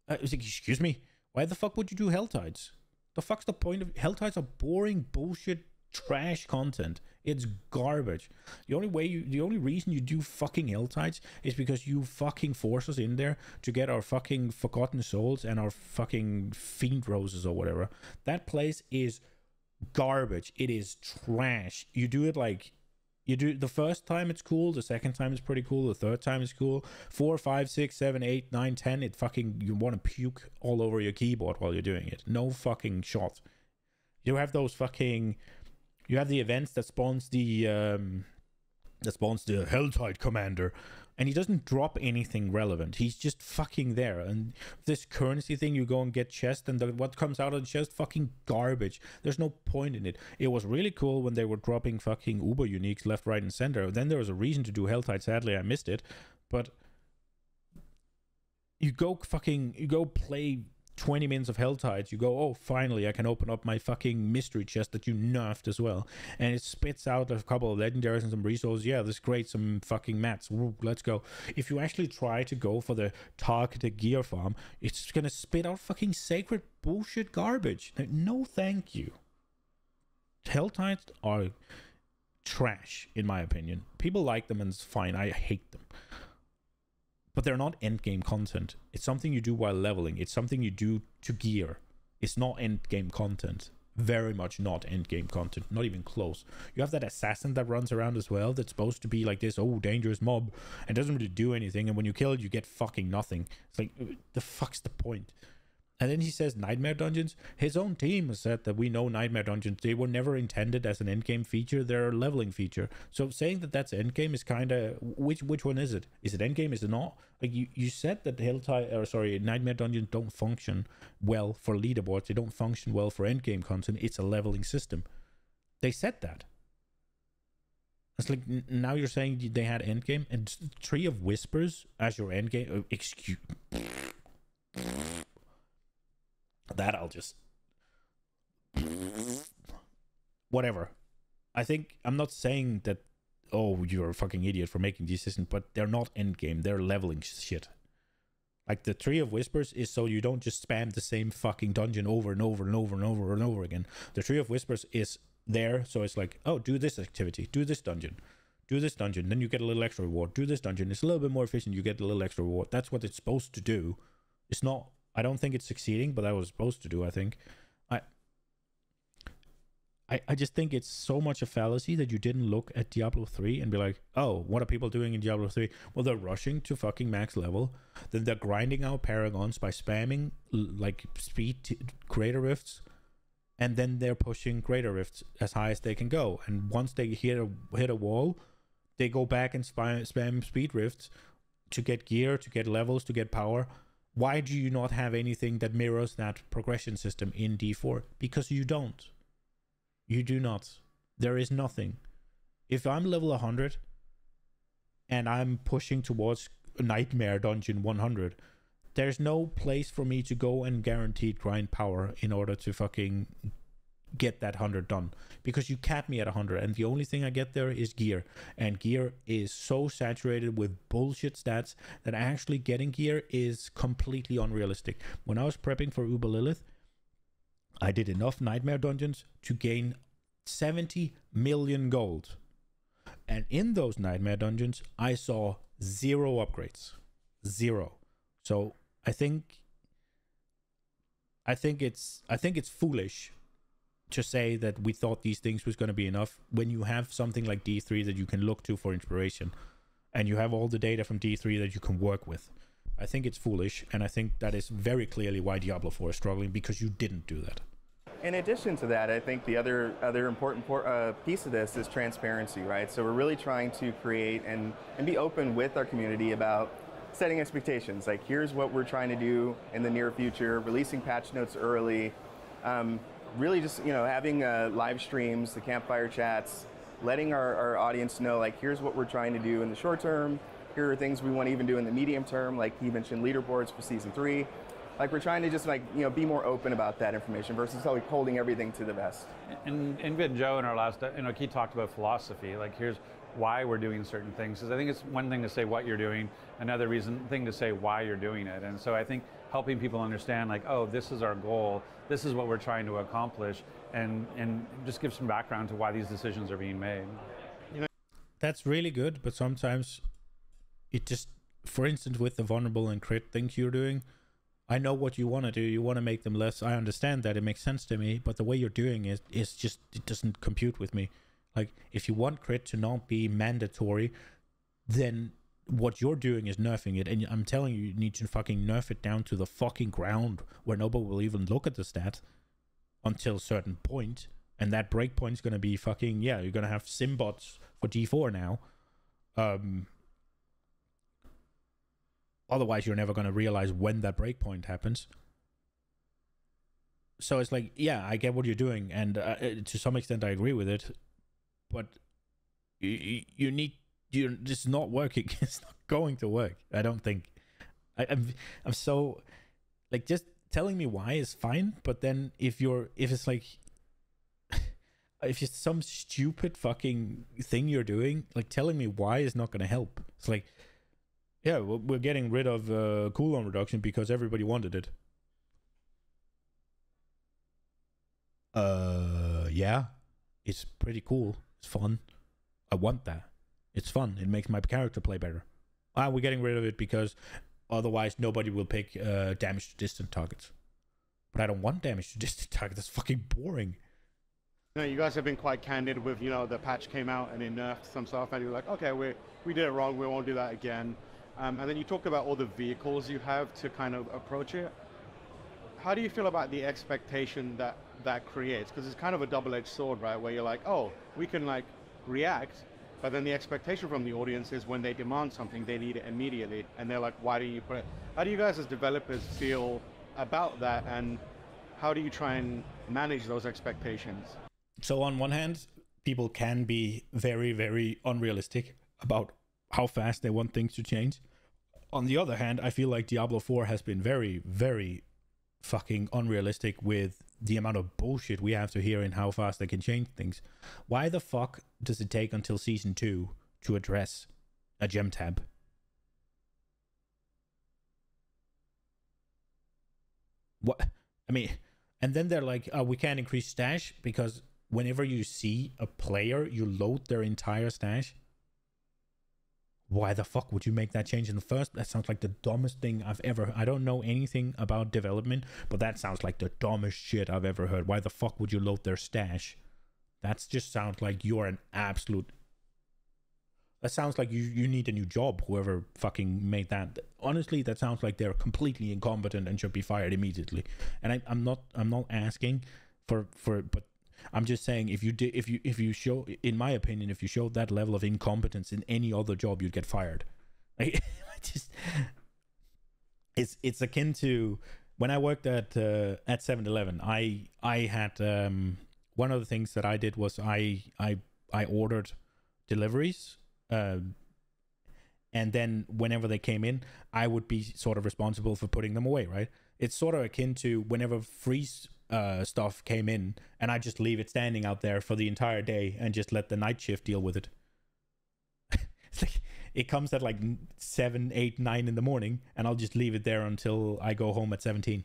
I was like, excuse me, why the fuck would you do Hell Tides? The fuck's the point of Hell Tides? Are boring bullshit trash content. It's garbage. The only reason you do fucking Hell Tides is because you fucking force us in there to get our fucking Forgotten Souls and our fucking Fiend Roses or whatever. That place is garbage. It is trash. You do it like, you do the first time it's cool, the second time it's pretty cool, the third time it's cool, 4, 5, 6, 7, 8, 9, 10, it fucking, you want to puke all over your keyboard while you're doing it. No fucking shot. You have those fucking, you have the events that spawns the Helltide Commander, and he doesn't drop anything relevant. He's just fucking there. And this currency thing, you go and get chest, and what comes out of the chest, fucking garbage. There's no point in it. It was really cool when they were dropping fucking Uber uniques left, right, and center. Then there was a reason to do Helltide. Sadly, I missed it. But you go play 20 minutes of Helltides, you go, oh, finally I can open up my fucking mystery chest that you nerfed as well, and it spits out a couple of legendaries and some resources. Yeah, this is great, some fucking mats. Woo, let's go. If you actually try to go for the targeted gear farm, it's gonna spit out fucking sacred bullshit garbage. No thank you. Helltides are trash, in my opinion. People like them and it's fine. I hate them. But they're not endgame content. It's something you do while leveling. It's something you do to gear. It's not endgame content. Very much not endgame content. Not even close. You have that assassin that runs around as well that's supposed to be like this, oh, dangerous mob, and doesn't really do anything, and when you kill it, you get fucking nothing. It's like, the fuck's the point? And then he says Nightmare Dungeons. His own team has said that we know Nightmare Dungeons, they were never intended as an endgame feature. They're a leveling feature. So saying that that's endgame is kind of, which one is it? Is it endgame? Is it not? Like you said that Nightmare Dungeons don't function well for leaderboards. They don't function well for endgame content. It's a leveling system. They said that. It's like, now you're saying they had endgame, and Tree of Whispers as your endgame. Excuse. That I'll just whatever. I think I'm not saying that, oh, you're a fucking idiot for making these decisions, but they're not endgame. They're leveling shit. Like the Tree of Whispers is so you don't just spam the same fucking dungeon over and over and over and over and over again. The Tree of Whispers is there, so it's like, oh, do this activity, do this dungeon, then you get a little extra reward. Do this dungeon, it's a little bit more efficient, you get a little extra reward. That's what it's supposed to do. It's not, I don't think it's succeeding, but that was supposed to do, I think. I just think it's so much a fallacy that you didn't look at Diablo 3 and be like, oh, what are people doing in Diablo 3? Well, they're rushing to fucking max level. Then they're grinding out paragons by spamming like speed greater rifts. And then they're pushing greater rifts as high as they can go. And once they hit a wall, they go back and spam speed rifts to get gear, to get levels, to get power. Why do you not have anything that mirrors that progression system in D4? Because you don't. You do not. There is nothing. If I'm level 100 and I'm pushing towards Nightmare Dungeon 100, there's no place for me to go and guaranteed grind power in order to fucking get that 100 done, because you cap me at 100 and the only thing I get there is gear, and gear is so saturated with bullshit stats that actually getting gear is completely unrealistic. When I was prepping for Uber Lilith, I did enough Nightmare Dungeons to gain 70 million gold, and in those Nightmare Dungeons I saw 0 upgrades. 0. So I think it's foolish to say that we thought these things was going to be enough when you have something like D3 that you can look to for inspiration, and you have all the data from D3 that you can work with. I think it's foolish, and I think that is very clearly why Diablo 4 is struggling, because you didn't do that. In addition to that, I think the other important piece of this is transparency, right? So we're really trying to create and be open with our community about setting expectations. Like, here's what we're trying to do in the near future, releasing patch notes early, really just, having live streams, the campfire chats, letting our audience know, like, here's what we're trying to do in the short term, here are things we want to even do in the medium term, like he mentioned leaderboards for Season 3. Like we're trying to just like, you know, be more open about that information versus like holding everything to the vest. And Joe in our last, you know, he talked about philosophy. Like here's why we're doing certain things. Because I think it's one thing to say what you're doing, another thing to say why you're doing it. And so I think helping people understand like, oh, this is our goal, this is what we're trying to accomplish, and just give some background to why these decisions are being made. You know, that's really good, but sometimes it just, for instance, with the vulnerable and crit things you're doing, I know what you want to do. You want to make them less. I understand that. It makes sense to me. But the way you're doing it is just, it doesn't compute with me. Like, if you want crit to not be mandatory, then what you're doing is nerfing it. And I'm telling you, you need to fucking nerf it down to the fucking ground where nobody will even look at the stat until a certain point. And that breakpoint's going to be fucking, yeah, you're going to have simbots for D4 now. Otherwise, you're never going to realize when that breakpoint happens. So it's like, yeah, I get what you're doing, and to some extent, I agree with it. But it's not working. It's not going to work. I don't think. I'm so, like, just telling me why is fine. But then if it's like, if it's some stupid fucking thing you're doing, like telling me why is not going to help. It's like, yeah, we're getting rid of cooldown reduction because everybody wanted it. Yeah, it's pretty cool. It's fun. I want that. It's fun. It makes my character play better. We're getting rid of it because otherwise nobody will pick damage to distant targets. But I don't want damage to distant targets. That's fucking boring. You know, you guys have been quite candid with, you know, the patch came out and it nerfed some stuff, and you're like, okay, we did it wrong. We won't do that again. And then you talked about all the vehicles you have to kind of approach it. How do you feel about the expectation that creates? Because it's kind of a double-edged sword, right? Where you're like, oh, we can like react, but then the expectation from the audience is when they demand something, they need it immediately. And they're like, why do you put it? How do you guys as developers feel about that? And how do you try and manage those expectations? So on one hand, people can be very, very unrealistic about how fast they want things to change. On the other hand, I feel like Diablo 4 has been very, very fucking unrealistic with the amount of bullshit we have to hear in how fast they can change things. Why the fuck does it take until Season 2 to address a gem tab? What? I mean, and then they're like, we can't increase stash because whenever you see a player, you load their entire stash. Why the fuck would you make that change in the first? That sounds like the dumbest thing I've ever. I don't know anything about development, but that sounds like the dumbest shit I've ever heard. Why the fuck would you load their stash? That just sounds like you're an absolute. That sounds like you need a new job. Whoever fucking made that. Honestly, that sounds like they're completely incompetent and should be fired immediately. And I'm not asking for, but I'm just saying, if you show, in my opinion, if you showed that level of incompetence in any other job, you'd get fired. Like, it's akin to when I worked at 7-Eleven. I had one of the things that I did was I ordered deliveries, and then whenever they came in, I would be sort of responsible for putting them away. Right? It's sort of akin to whenever freeze stuff came in, and I just leave it standing out there for the entire day and just let the night shift deal with it. It's like it comes at like 7, 8, 9 in the morning, and I'll just leave it there until I go home at 17,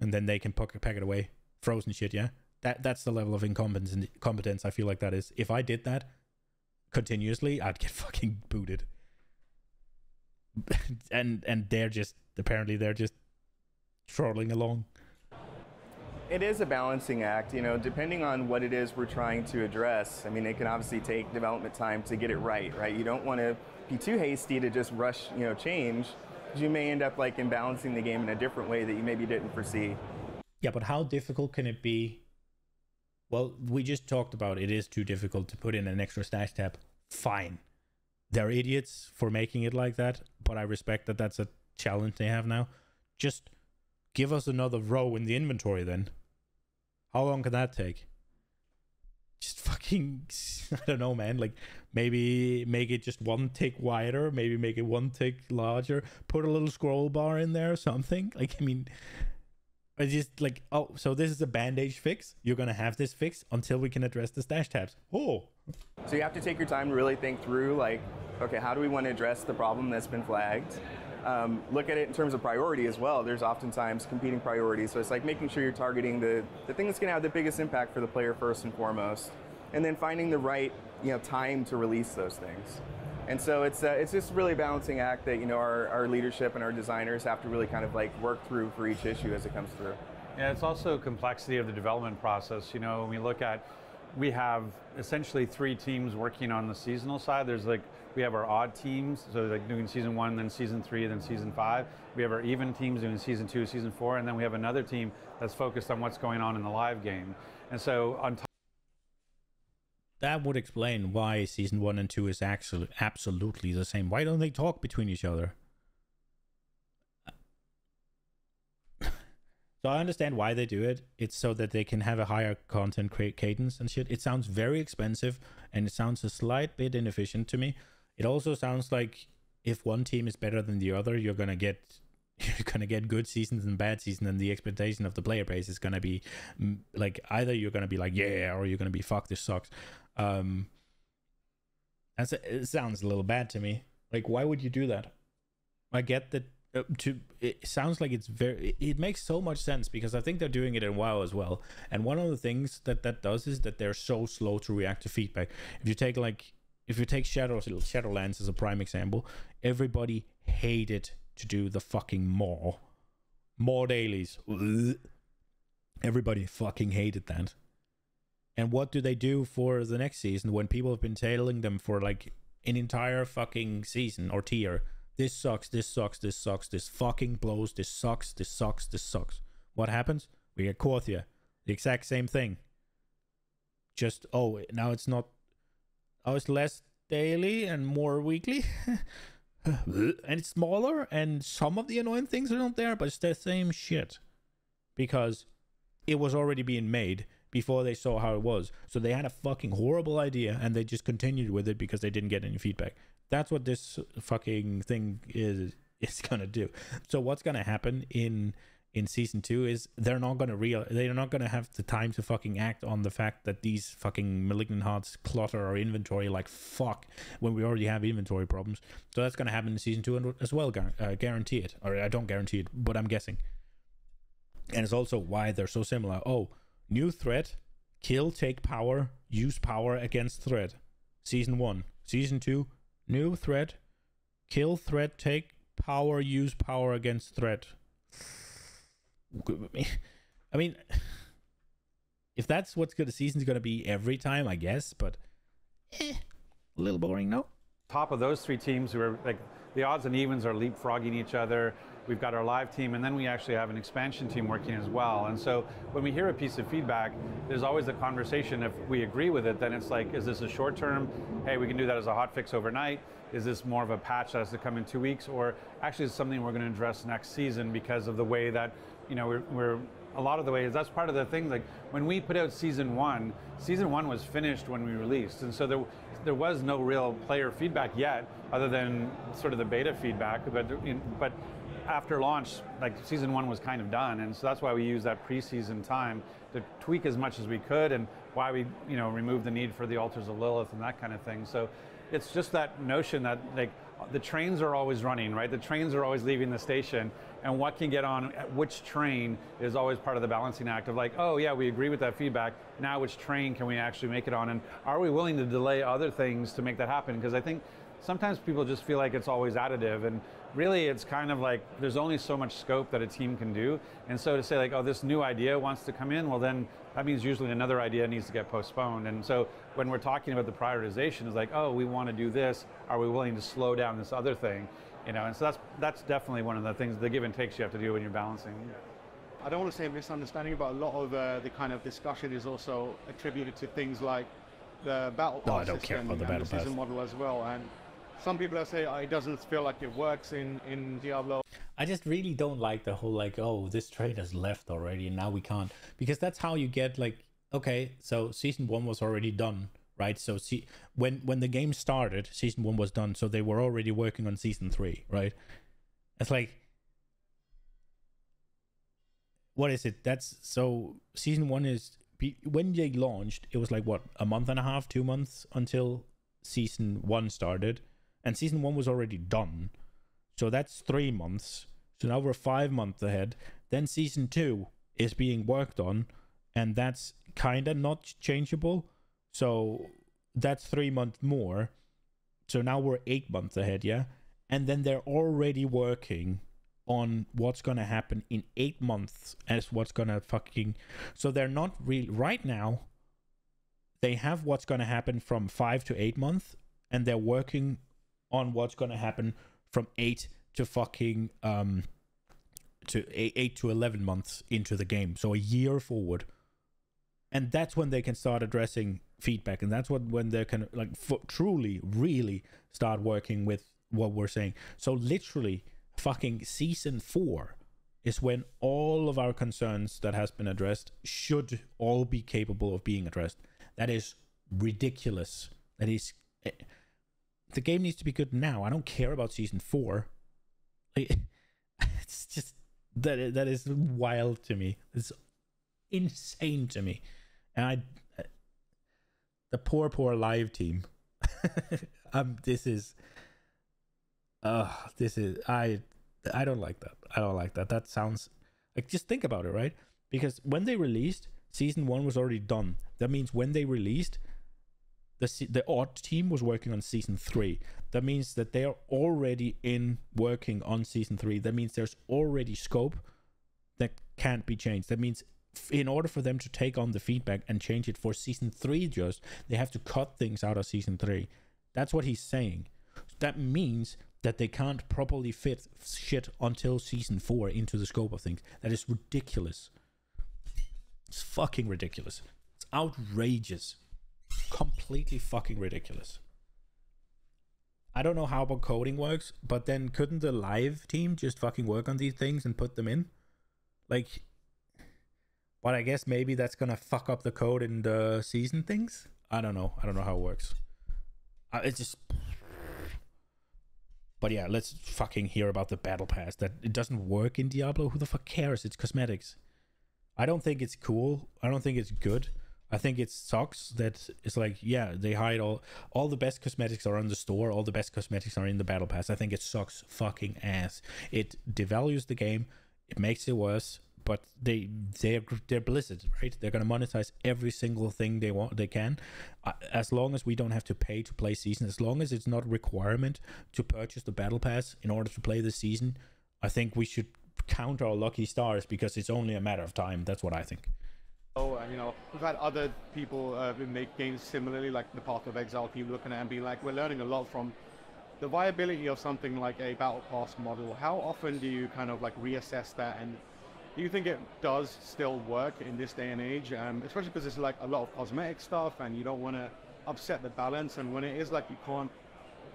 and then they can pack it away. Frozen shit, yeah. That's the level of incompetence I feel like that is. If I did that continuously, I'd get fucking booted. and they're just trolling along. It is a balancing act, you know, depending on what it is we're trying to address. I mean, it can obviously take development time to get it right? You don't want to be too hasty to just rush, you know, change. You may end up like imbalancing the game in a different way that you maybe didn't foresee. Yeah, but how difficult can it be? Well, we just talked about it is too difficult to put in an extra stash tab. Fine. They're idiots for making it like that, but I respect that that's a challenge they have now. Just give us another row in the inventory then. How long can that take? Just fucking fucking, I don't know, man, like maybe make it just one tick wider, maybe make it one tick larger, put a little scroll bar in there or something. Like, I mean, I just like, oh, so this is a bandage fix. You're gonna have this fix until we can address the stash tabs. Oh. So you have to take your time to really think through, like, okay, how do we want to address the problem that's been flagged? Look at it in terms of priority as well. There's oftentimes competing priorities. So it's like making sure you're targeting the thing that's going to have the biggest impact for the player first and foremost, and then finding the right time to release those things. And so it's just really a balancing act that our leadership and our designers have to really kind of like work through for each issue as it comes through. Yeah, it's also complexity of the development process. When we look at, we have essentially 3 teams working on the seasonal side. There's like, we have our odd teams, so like doing season 1, then season 3, then season 5. We have our even teams doing season 2, season 4, and then we have another team that's focused on what's going on in the live game. And so on top, that would explain why season 1 and 2 is actually absolutely the same. Why don't they talk between each other? So I understand why they do it. It's so that they can have a higher content cadence and shit. It sounds very expensive, and it sounds a slight bit inefficient to me. It also sounds like if one team is better than the other, you're gonna get good seasons and bad seasons, and the expectation of the player base is gonna be like either you're gonna be like yeah, or you're gonna be fuck, this sucks. It sounds a little bad to me. Like, why would you do that? I get that. It sounds like it makes so much sense, because I think they're doing it in WoW as well. And one of the things that does is that they're so slow to react to feedback. If you take Shadowlands as a prime example, everybody hated to do the fucking more dailies. Everybody fucking hated that. And what do they do for the next season when people have been tailing them for like an entire fucking season or tier? This sucks, this sucks, this sucks, this fucking blows, this sucks, this sucks, this sucks. What happens? We get Korthia. The exact same thing. Just, now it's not... it's less daily and more weekly. And it's smaller, and some of the annoying things are not there, but it's the same shit. Because it was already being made before they saw how it was. So they had a fucking horrible idea, and they just continued with it because they didn't get any feedback. That's what this fucking thing is gonna do. So what's gonna happen in season 2 is they're not gonna have the time to fucking act on the fact that these fucking malignant hearts clutter our inventory like fuck when we already have inventory problems. So that's gonna happen in season 2 as well, guarantee it. Or I don't guarantee it, but I'm guessing. And it's also why they're so similar. New threat, kill, take power, use power against threat. Season 1. Season 2, new threat, kill threat, take power, use power against threat. I mean, if that's what the season's going to be every time, I guess, but a little boring, no? Top of those 3 teams who are like, the odds and evens are leapfrogging each other. We've got our live team, and then we actually have an expansion team working as well. And so when we hear a piece of feedback, there's always the conversation. If we agree with it, then it's like, is this a short term? Hey, we can do that as a hot fix overnight. Is this more of a patch that has to come in 2 weeks? Or actually it's something we're going to address next season because of the way that, we're a lot of the ways, that's part of the thing. Like when we put out season 1 was finished when we released. And so there was no real player feedback yet, other than sort of the beta feedback. But after launch, like season 1 was kind of done, and so that's why we use that pre-season time to tweak as much as we could, and why we removed the need for the altars of Lilith and that kind of thing. So it's just that notion that like the trains are always running, right? The trains are always leaving the station, and what can get on which train is always part of the balancing act of like, oh yeah, we agree with that feedback, now which train can we actually make it on, and are we willing to delay other things to make that happen? Because I think sometimes people just feel like it's always additive, and really it's kind of like there's only so much scope that a team can do. And so to say like, oh, this new idea wants to come in, well then that means usually another idea needs to get postponed. And so when we're talking about the prioritization, it's like, oh, we want to do this, are we willing to slow down this other thing? And so that's definitely one of the things, the give and takes you have to do when you're balancing. I don't want to say misunderstanding, but a lot of the kind of discussion is also attributed to things like the battle pass system and the season model as well. And some people say it doesn't feel like it works in Diablo. I just really don't like the whole like, oh, this train has left already and now we can't, because that's how you get like okay, so season 1 was already done, right? So when the game started, season 1 was done, so they were already working on season 3, right? It's like, what is it? That's so season 1 is when they launched, it was like what, a month and a half, 2 months until season 1 started, and season 1 was already done. So that's 3 months. So now we're 5 months ahead. Then season 2 is being worked on, and that's kind of not changeable. So that's 3 months more. So now we're 8 months ahead, yeah? And then they're already working on what's going to happen in 8 months as what's going to fucking... So they're not really... Right now, they have what's going to happen from 5 to 8 months, and they're working on what's going to happen from 8 to fucking... to 8 to 11 months into the game. So a year forward. And that's when they can start addressing feedback, and that's when they can like truly really start working with what we're saying. So literally fucking season 4 is when all of our concerns that has been addressed should all be capable of being addressed. That is ridiculous. That is, the game needs to be good now. I don't care about season 4. Like, it's just that is wild to me. It's insane to me. And the poor live team. I don't like that. I don't like that. That sounds like, just think about it, right? Because when they released, season 1 was already done. That means when they released, the odd team was working on season 3. That means that they are already working on season 3. That means there's already scope that can't be changed. That means in order for them to take on the feedback and change it for season 3, they have to cut things out of season 3. That's what he's saying. That means that they can't properly fit shit until season 4 into the scope of things. That is ridiculous. It's fucking ridiculous. It's outrageous. Completely fucking ridiculous. I don't know how about coding works, but then couldn't the live team just fucking work on these things and put them in? Like, but I guess maybe that's gonna fuck up the code in the season things. I don't know how it works. It's just... But yeah, let's fucking hear about the battle pass. That it doesn't work in Diablo. Who the fuck cares? It's cosmetics. I don't think it's cool. I don't think it's good. I think it sucks that it's like, yeah, they hide all the best cosmetics are on the store. All the best cosmetics are in the battle pass. I think it sucks fucking ass. It devalues the game. It makes it worse. But they're Blizzard, right? They're gonna monetize every single thing they can, as long as we don't have to pay to play season. As long as it's not a requirement to purchase the battle pass in order to play the season, I think we should count our lucky stars, because it's only a matter of time. That's what I think. Oh, you know, we've had other people make games similarly, like the Path of Exile team, looking at it and be like, we're learning a lot from the viability of something like a battle pass model. How often do you kind of like reassess that, and do you think it does still work in this day and age? Especially because it's like a lot of cosmetic stuff and you don't want to upset the balance. And when it is like you can't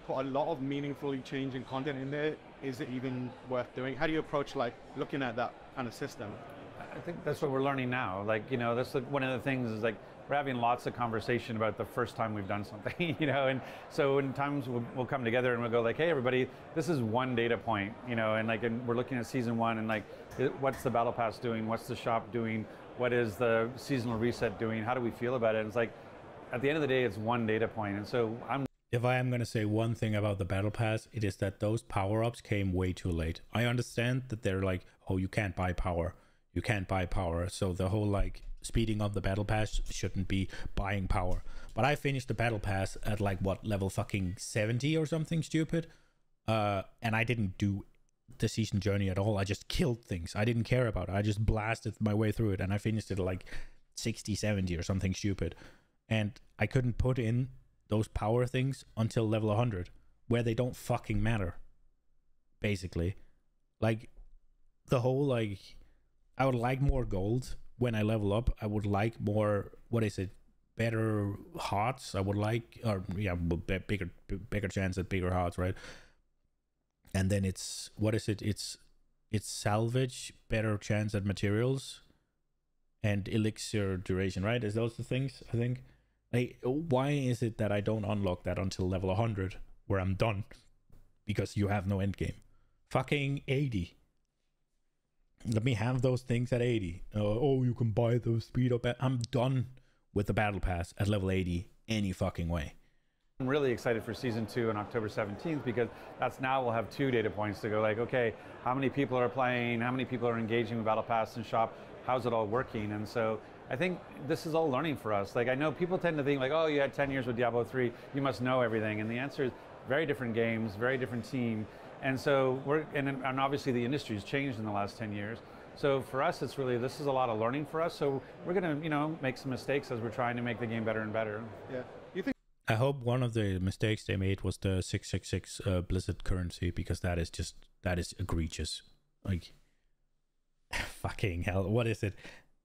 put a lot of meaningfully changing content in there, is it even worth doing? How do you approach like looking at that kind of system? I think that's what we're learning now. Like, you know, that's one of the things is like we're having lots of conversation about the first time we've done something, you know, and so in times we'll come together and we'll go like, hey, everybody, this is one data point, you know, and like, and we're looking at season 1 and like, what's the battle pass doing? What's the shop doing? What is the seasonal reset doing? How do we feel about it? And it's like, at the end of the day, it's one data point. And so if I am going to say one thing about the battle pass, it is that those power-ups came way too late. I understand that they're like, oh, you can't buy power. You can't buy power. So the whole like speeding up the battle pass shouldn't be buying power. But I finished the battle pass at like what, level fucking 70 or something stupid. And I didn't do the season journey at all. I just killed things. I didn't care about it. I just blasted my way through it, and I finished it at like 60, 70 or something stupid. And I couldn't put in those power things until level 100, where they don't fucking matter, basically. Like, the whole, like, I would like more gold when I level up. I would like more, what is it, better hearts. I would like, or yeah, bigger chance at bigger hearts, right? And then it's, what is it? It's salvage, better chance at materials, and elixir duration, right? Is those the things, I think? Like, why is it that I don't unlock that until level 100, where I'm done? Because you have no end game. Fucking 80. Let me have those things at 80. Oh, you can buy those speed up. I'm done with the battle pass at level 80 any fucking way. I'm really excited for season 2 on October 17th, because that's now we'll have 2 data points to go like, okay, how many people are playing, how many people are engaging with Battle Pass and shop, how's it all working? And so I think this is all learning for us. Like, I know people tend to think like, oh, you had 10 years with Diablo 3, you must know everything. And the answer is very different games, very different team. And so and obviously the industry has changed in the last 10 years. So for us, it's really, this is a lot of learning for us. So we're gonna, you know, make some mistakes as we're trying to make the game better and better. Yeah. You think? I hope one of the mistakes they made was the 666 Blizzard currency, because that is egregious. Like, fucking hell, what is it?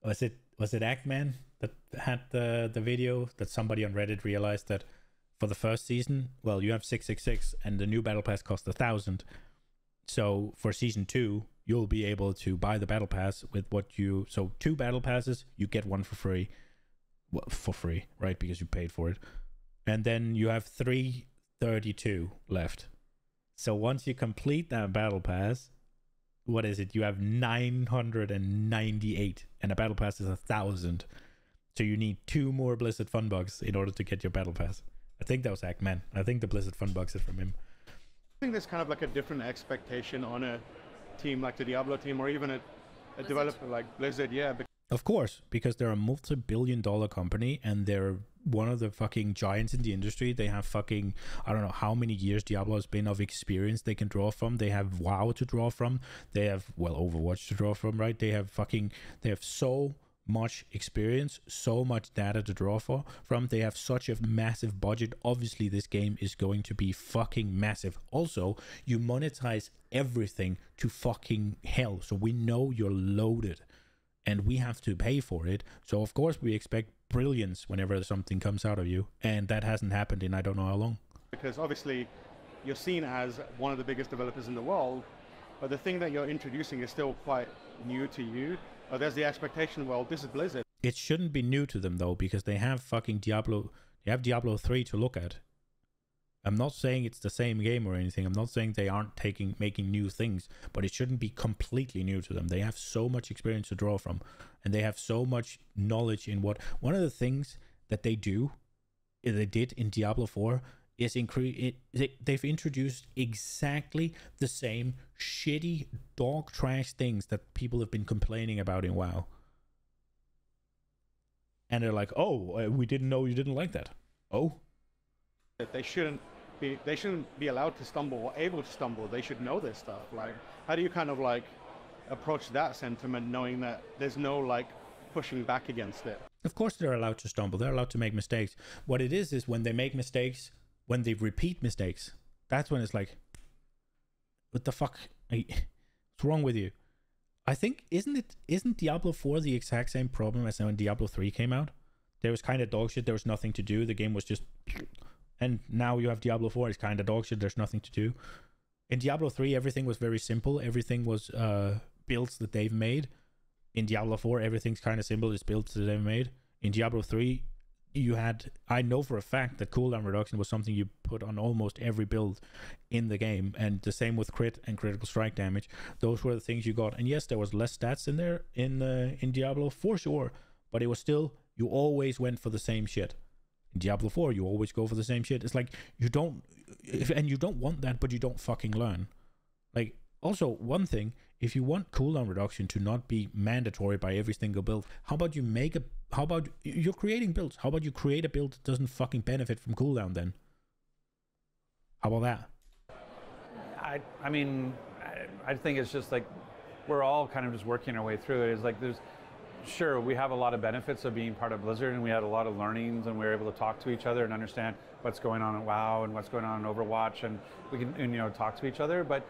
Was it Ackman that had the video that somebody on Reddit realized that for the first season, well, you have 666 and the new battle pass costs 1,000. So for season 2, you'll be able to buy the battle pass with so 2 battle passes, you get 1 for free. Well, for free, right? Because you paid for it. And then you have 332 left. So once you complete that battle pass, what is it? You have 998, and a battle pass is 1,000. So you need 2 more Blizzard Fun Bucks in order to get your battle pass. I think that was Ackman. I think the Blizzard Fun Bucks is from him. I think there's kind of like a different expectation on a team like the Diablo team, or even a developer like Blizzard. Yeah. Of course, because they're a multi-billion-dollar company, and they're one of the fucking giants in the industry. They have fucking, I don't know how many years Diablo has been of experience they can draw from. They have WoW to draw from. They have, well, Overwatch to draw from, right? They have so much experience, so much data to draw from. They have such a massive budget. Obviously, this game is going to be fucking massive. Also, you monetize everything to fucking hell. So we know you're loaded. And we have to pay for it. So of course we expect brilliance whenever something comes out of you, and that hasn't happened in I don't know how long. Because obviously you're seen as one of the biggest developers in the world, but the thing that you're introducing is still quite new to you. Or there's the expectation, well, this is Blizzard. It shouldn't be new to them though, because they have fucking Diablo. They have Diablo 3 to look at. I'm not saying it's the same game or anything. I'm not saying they aren't making new things, but it shouldn't be completely new to them. They have so much experience to draw from, and they have so much knowledge in what. One of the things that they did in Diablo 4 is they've introduced exactly the same shitty dog trash things that people have been complaining about in WoW. And they're like, oh, we didn't know you didn't like that. Oh. They shouldn't be allowed to stumble or able to stumble. They should know this stuff. Like, how do you kind of like approach that sentiment, knowing that there's no like pushing back against it? Of course they're allowed to stumble. They're allowed to make mistakes. What it is when they make mistakes, when they repeat mistakes, that's when it's like, what the fuck? What's wrong with you? I think, isn't Diablo 4 the exact same problem as when Diablo 3 came out? There was kind of dog shit. There was nothing to do. The game was just... And now you have Diablo 4, it's kind of dog shit, there's nothing to do. In Diablo 3, everything was very simple. Everything was builds that they've made. In Diablo 4, everything's kind of simple, it's builds that they've made. In Diablo 3, I know for a fact that cooldown reduction was something you put on almost every build in the game. And the same with crit and critical strike damage. Those were the things you got. And yes, there was less stats in there in Diablo, for sure. But it was still, you always went for the same shit. In Diablo 4, you always go for the same shit. It's like, you don't want that, but you don't fucking learn. Like, also, one thing, if you want cooldown reduction to not be mandatory by every single build, how about you're creating builds? How about you create a build that doesn't fucking benefit from cooldown then? How about that? I mean, I think it's just like, we're all kind of just working our way through it. It's like sure, we have a lot of benefits of being part of Blizzard, and we had a lot of learnings, and we were able to talk to each other and understand what's going on in WoW and what's going on in Overwatch, and we can talk to each other. But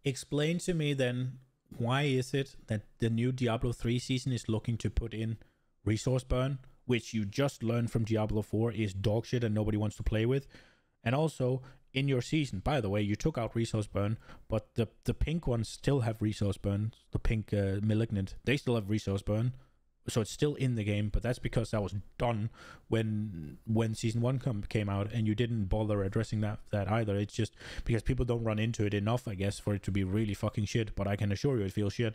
explain to me then, why is it that the new Diablo 3 season is looking to put in resource burn, which you just learned from Diablo 4 is dog shit and nobody wants to play with? And also, in your season, by the way, you took out resource burn, but the pink ones still have resource burn. The pink malignant, they still have resource burn. so it's still in the game, but that's because that was done when season 1 came out, and you didn't bother addressing that either. It's just because people don't run into it enough, I guess, for it to be really fucking shit, but I can assure you it feels shit.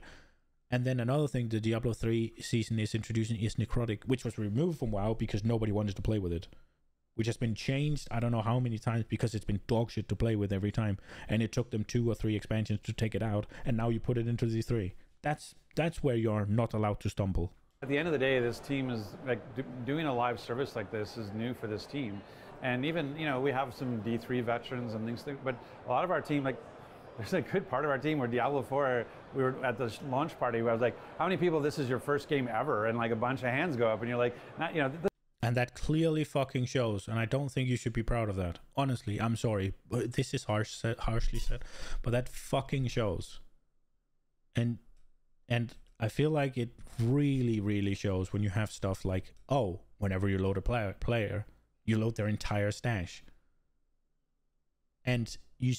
And then another thing the Diablo 3 season is introducing is necrotic, which was removed from WoW because nobody wanted to play with it, which has been changed I don't know how many times because it's been dog shit to play with every time, and it took them 2 or 3 expansions to take it out, and now you put it into Z3. That's where you're not allowed to stumble. At the end of the day, this team is like doing a live service like this is new for this team, and even we have some D3 veterans and things, but a lot of our team, like there's a good part of our team where Diablo 4, we were at the launch party where I was like, how many people this is your first game ever, and like a bunch of hands go up, and you're like, and that clearly fucking shows, and I don't think you should be proud of that. Honestly, I'm sorry, but this is harshly said, but that fucking shows. And I feel like it really, really shows when you have stuff like, oh, whenever you load a player, you load their entire stash. And you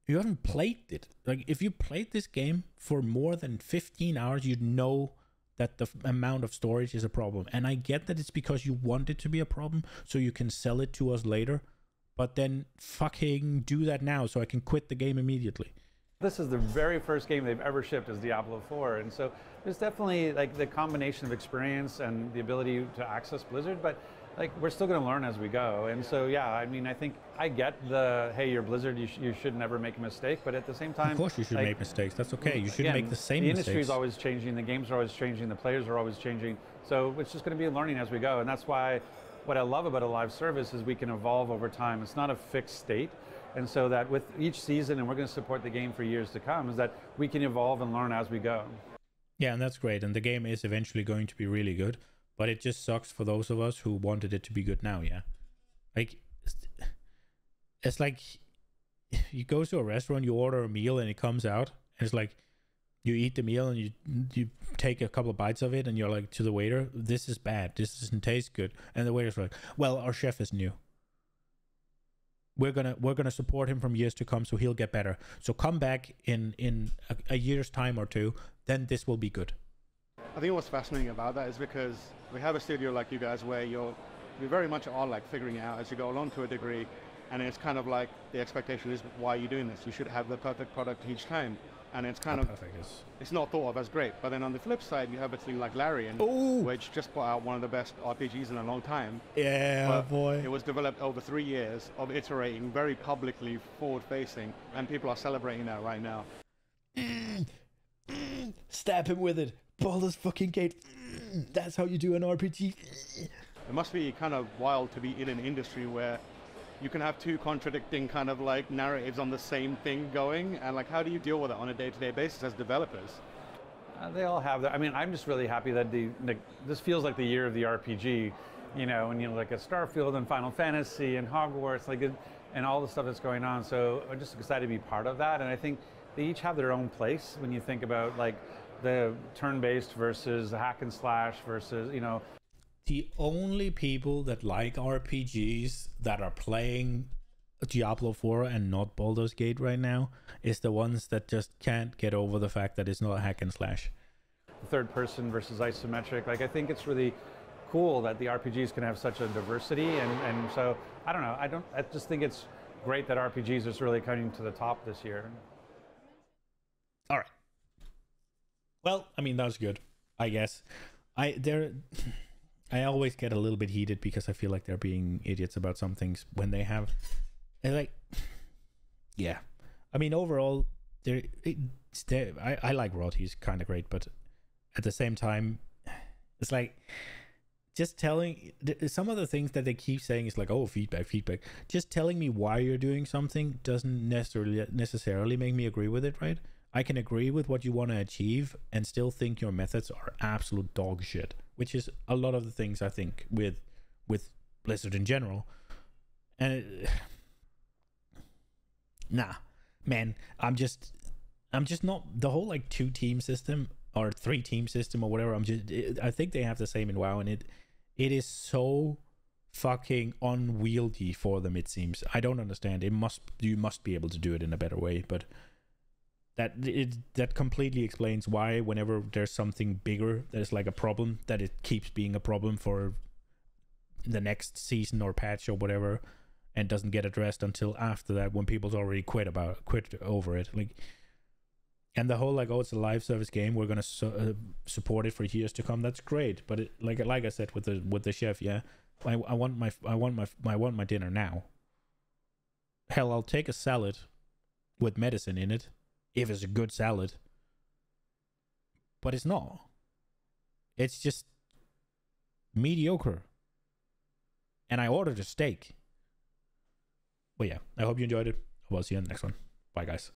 haven't played it. Like, if you played this game for more than 15 hours, you'd know that the amount of storage is a problem. And I get that it's because you want it to be a problem, so you can sell it to us later. But then fucking do that now so I can quit the game immediately. This is the very first game they've ever shipped is Diablo 4, and so there's definitely like the combination of experience and the ability to access Blizzard, but like we're still going to learn as we go. And so yeah, I mean, I think I get the, hey, you're Blizzard, you should never make a mistake, but at the same time, of course you should make mistakes. That's okay. You shouldn't make the same mistakes. The mistakes. industry is always changing, the games are always changing, the players are always changing, so it's just going to be learning as we go. And that's why what I love about a live service is we can evolve over time. It's not a fixed state. And so that with each season, and we're going to support the game for years to come, is that we can evolve and learn as we go. Yeah, and that's great. And the game is eventually going to be really good, but it just sucks for those of us who wanted it to be good now, yeah? Like, it's like you go to a restaurant, you order a meal, and it comes out, and it's like, you eat the meal, and you take a couple of bites of it, and you're like to the waiter, this is bad, this doesn't taste good. And the waiter's like, well, our chef is new. We're gonna support him from years to come, so he'll get better. So come back in a year's time or 2, then this will be good. I think what's fascinating about that is because we have a studio like you guys where you very much are like figuring it out as you go along to a degree, and it's kind of like the expectation is, why are you doing this? You should have the perfect product each time. And it's kind of, it's not thought of as great. But then on the flip side, you have a thing like Larian, which just put out one of the best RPGs in a long time. Yeah, but boy. It was developed over 3 years of iterating, very publicly forward-facing, and people are celebrating that right now. Stab him with it. Baldur's fucking Gate. That's how you do an RPG. It must be kind of wild to be in an industry where you can have 2 contradicting kind of like narratives on the same thing going, and like how do you deal with it on a day-to-day basis as developers? They all have that. I mean, I'm just really happy that this feels like the year of the RPG, and like a Starfield and Final Fantasy and Hogwarts, and all the stuff that's going on. So I'm just excited to be part of that, and I think they each have their own place when you think about like the turn-based versus the hack and slash versus The only people that like RPGs that are playing Diablo 4 and not Baldur's Gate right now is the ones that just can't get over the fact that it's not a hack and slash. Third person versus isometric. Like, I think it's really cool that the RPGs can have such a diversity, and so I don't know. I just think it's great that RPGs is really coming to the top this year. All right. Well, I mean, that was good, I guess. I always get a little bit heated because I feel like they're being idiots about some things when they have, yeah. I mean, overall, I like Rod. He's kind of great, but at the same time, it's like just telling some of the things that they keep saying is like, oh, feedback. Just telling me why you're doing something doesn't necessarily make me agree with it, right? I can agree with what you want to achieve and still think your methods are absolute dog shit, which is a lot of the things I think with Blizzard in general. And nah, man, I'm just not the whole like 2-team system or 3-team system or whatever. I think they have the same in WoW, and it is so fucking unwieldy for them. It seems. I don't understand. You must be able to do it in a better way, but that completely explains why whenever there's something bigger, there's like a problem, that it keeps being a problem for the next season or patch or whatever, and doesn't get addressed until after that, when people's already quit over it. Like, and the whole like, oh, it's a live service game, we're gonna support it for years to come. That's great, but it, like I said with the chef, yeah, I want my dinner now. Hell, I'll take a salad with medicine in it if it's a good salad, but it's not. It's just mediocre. And I ordered a steak. But yeah, I hope you enjoyed it. I'll see you in the next one. Bye, guys.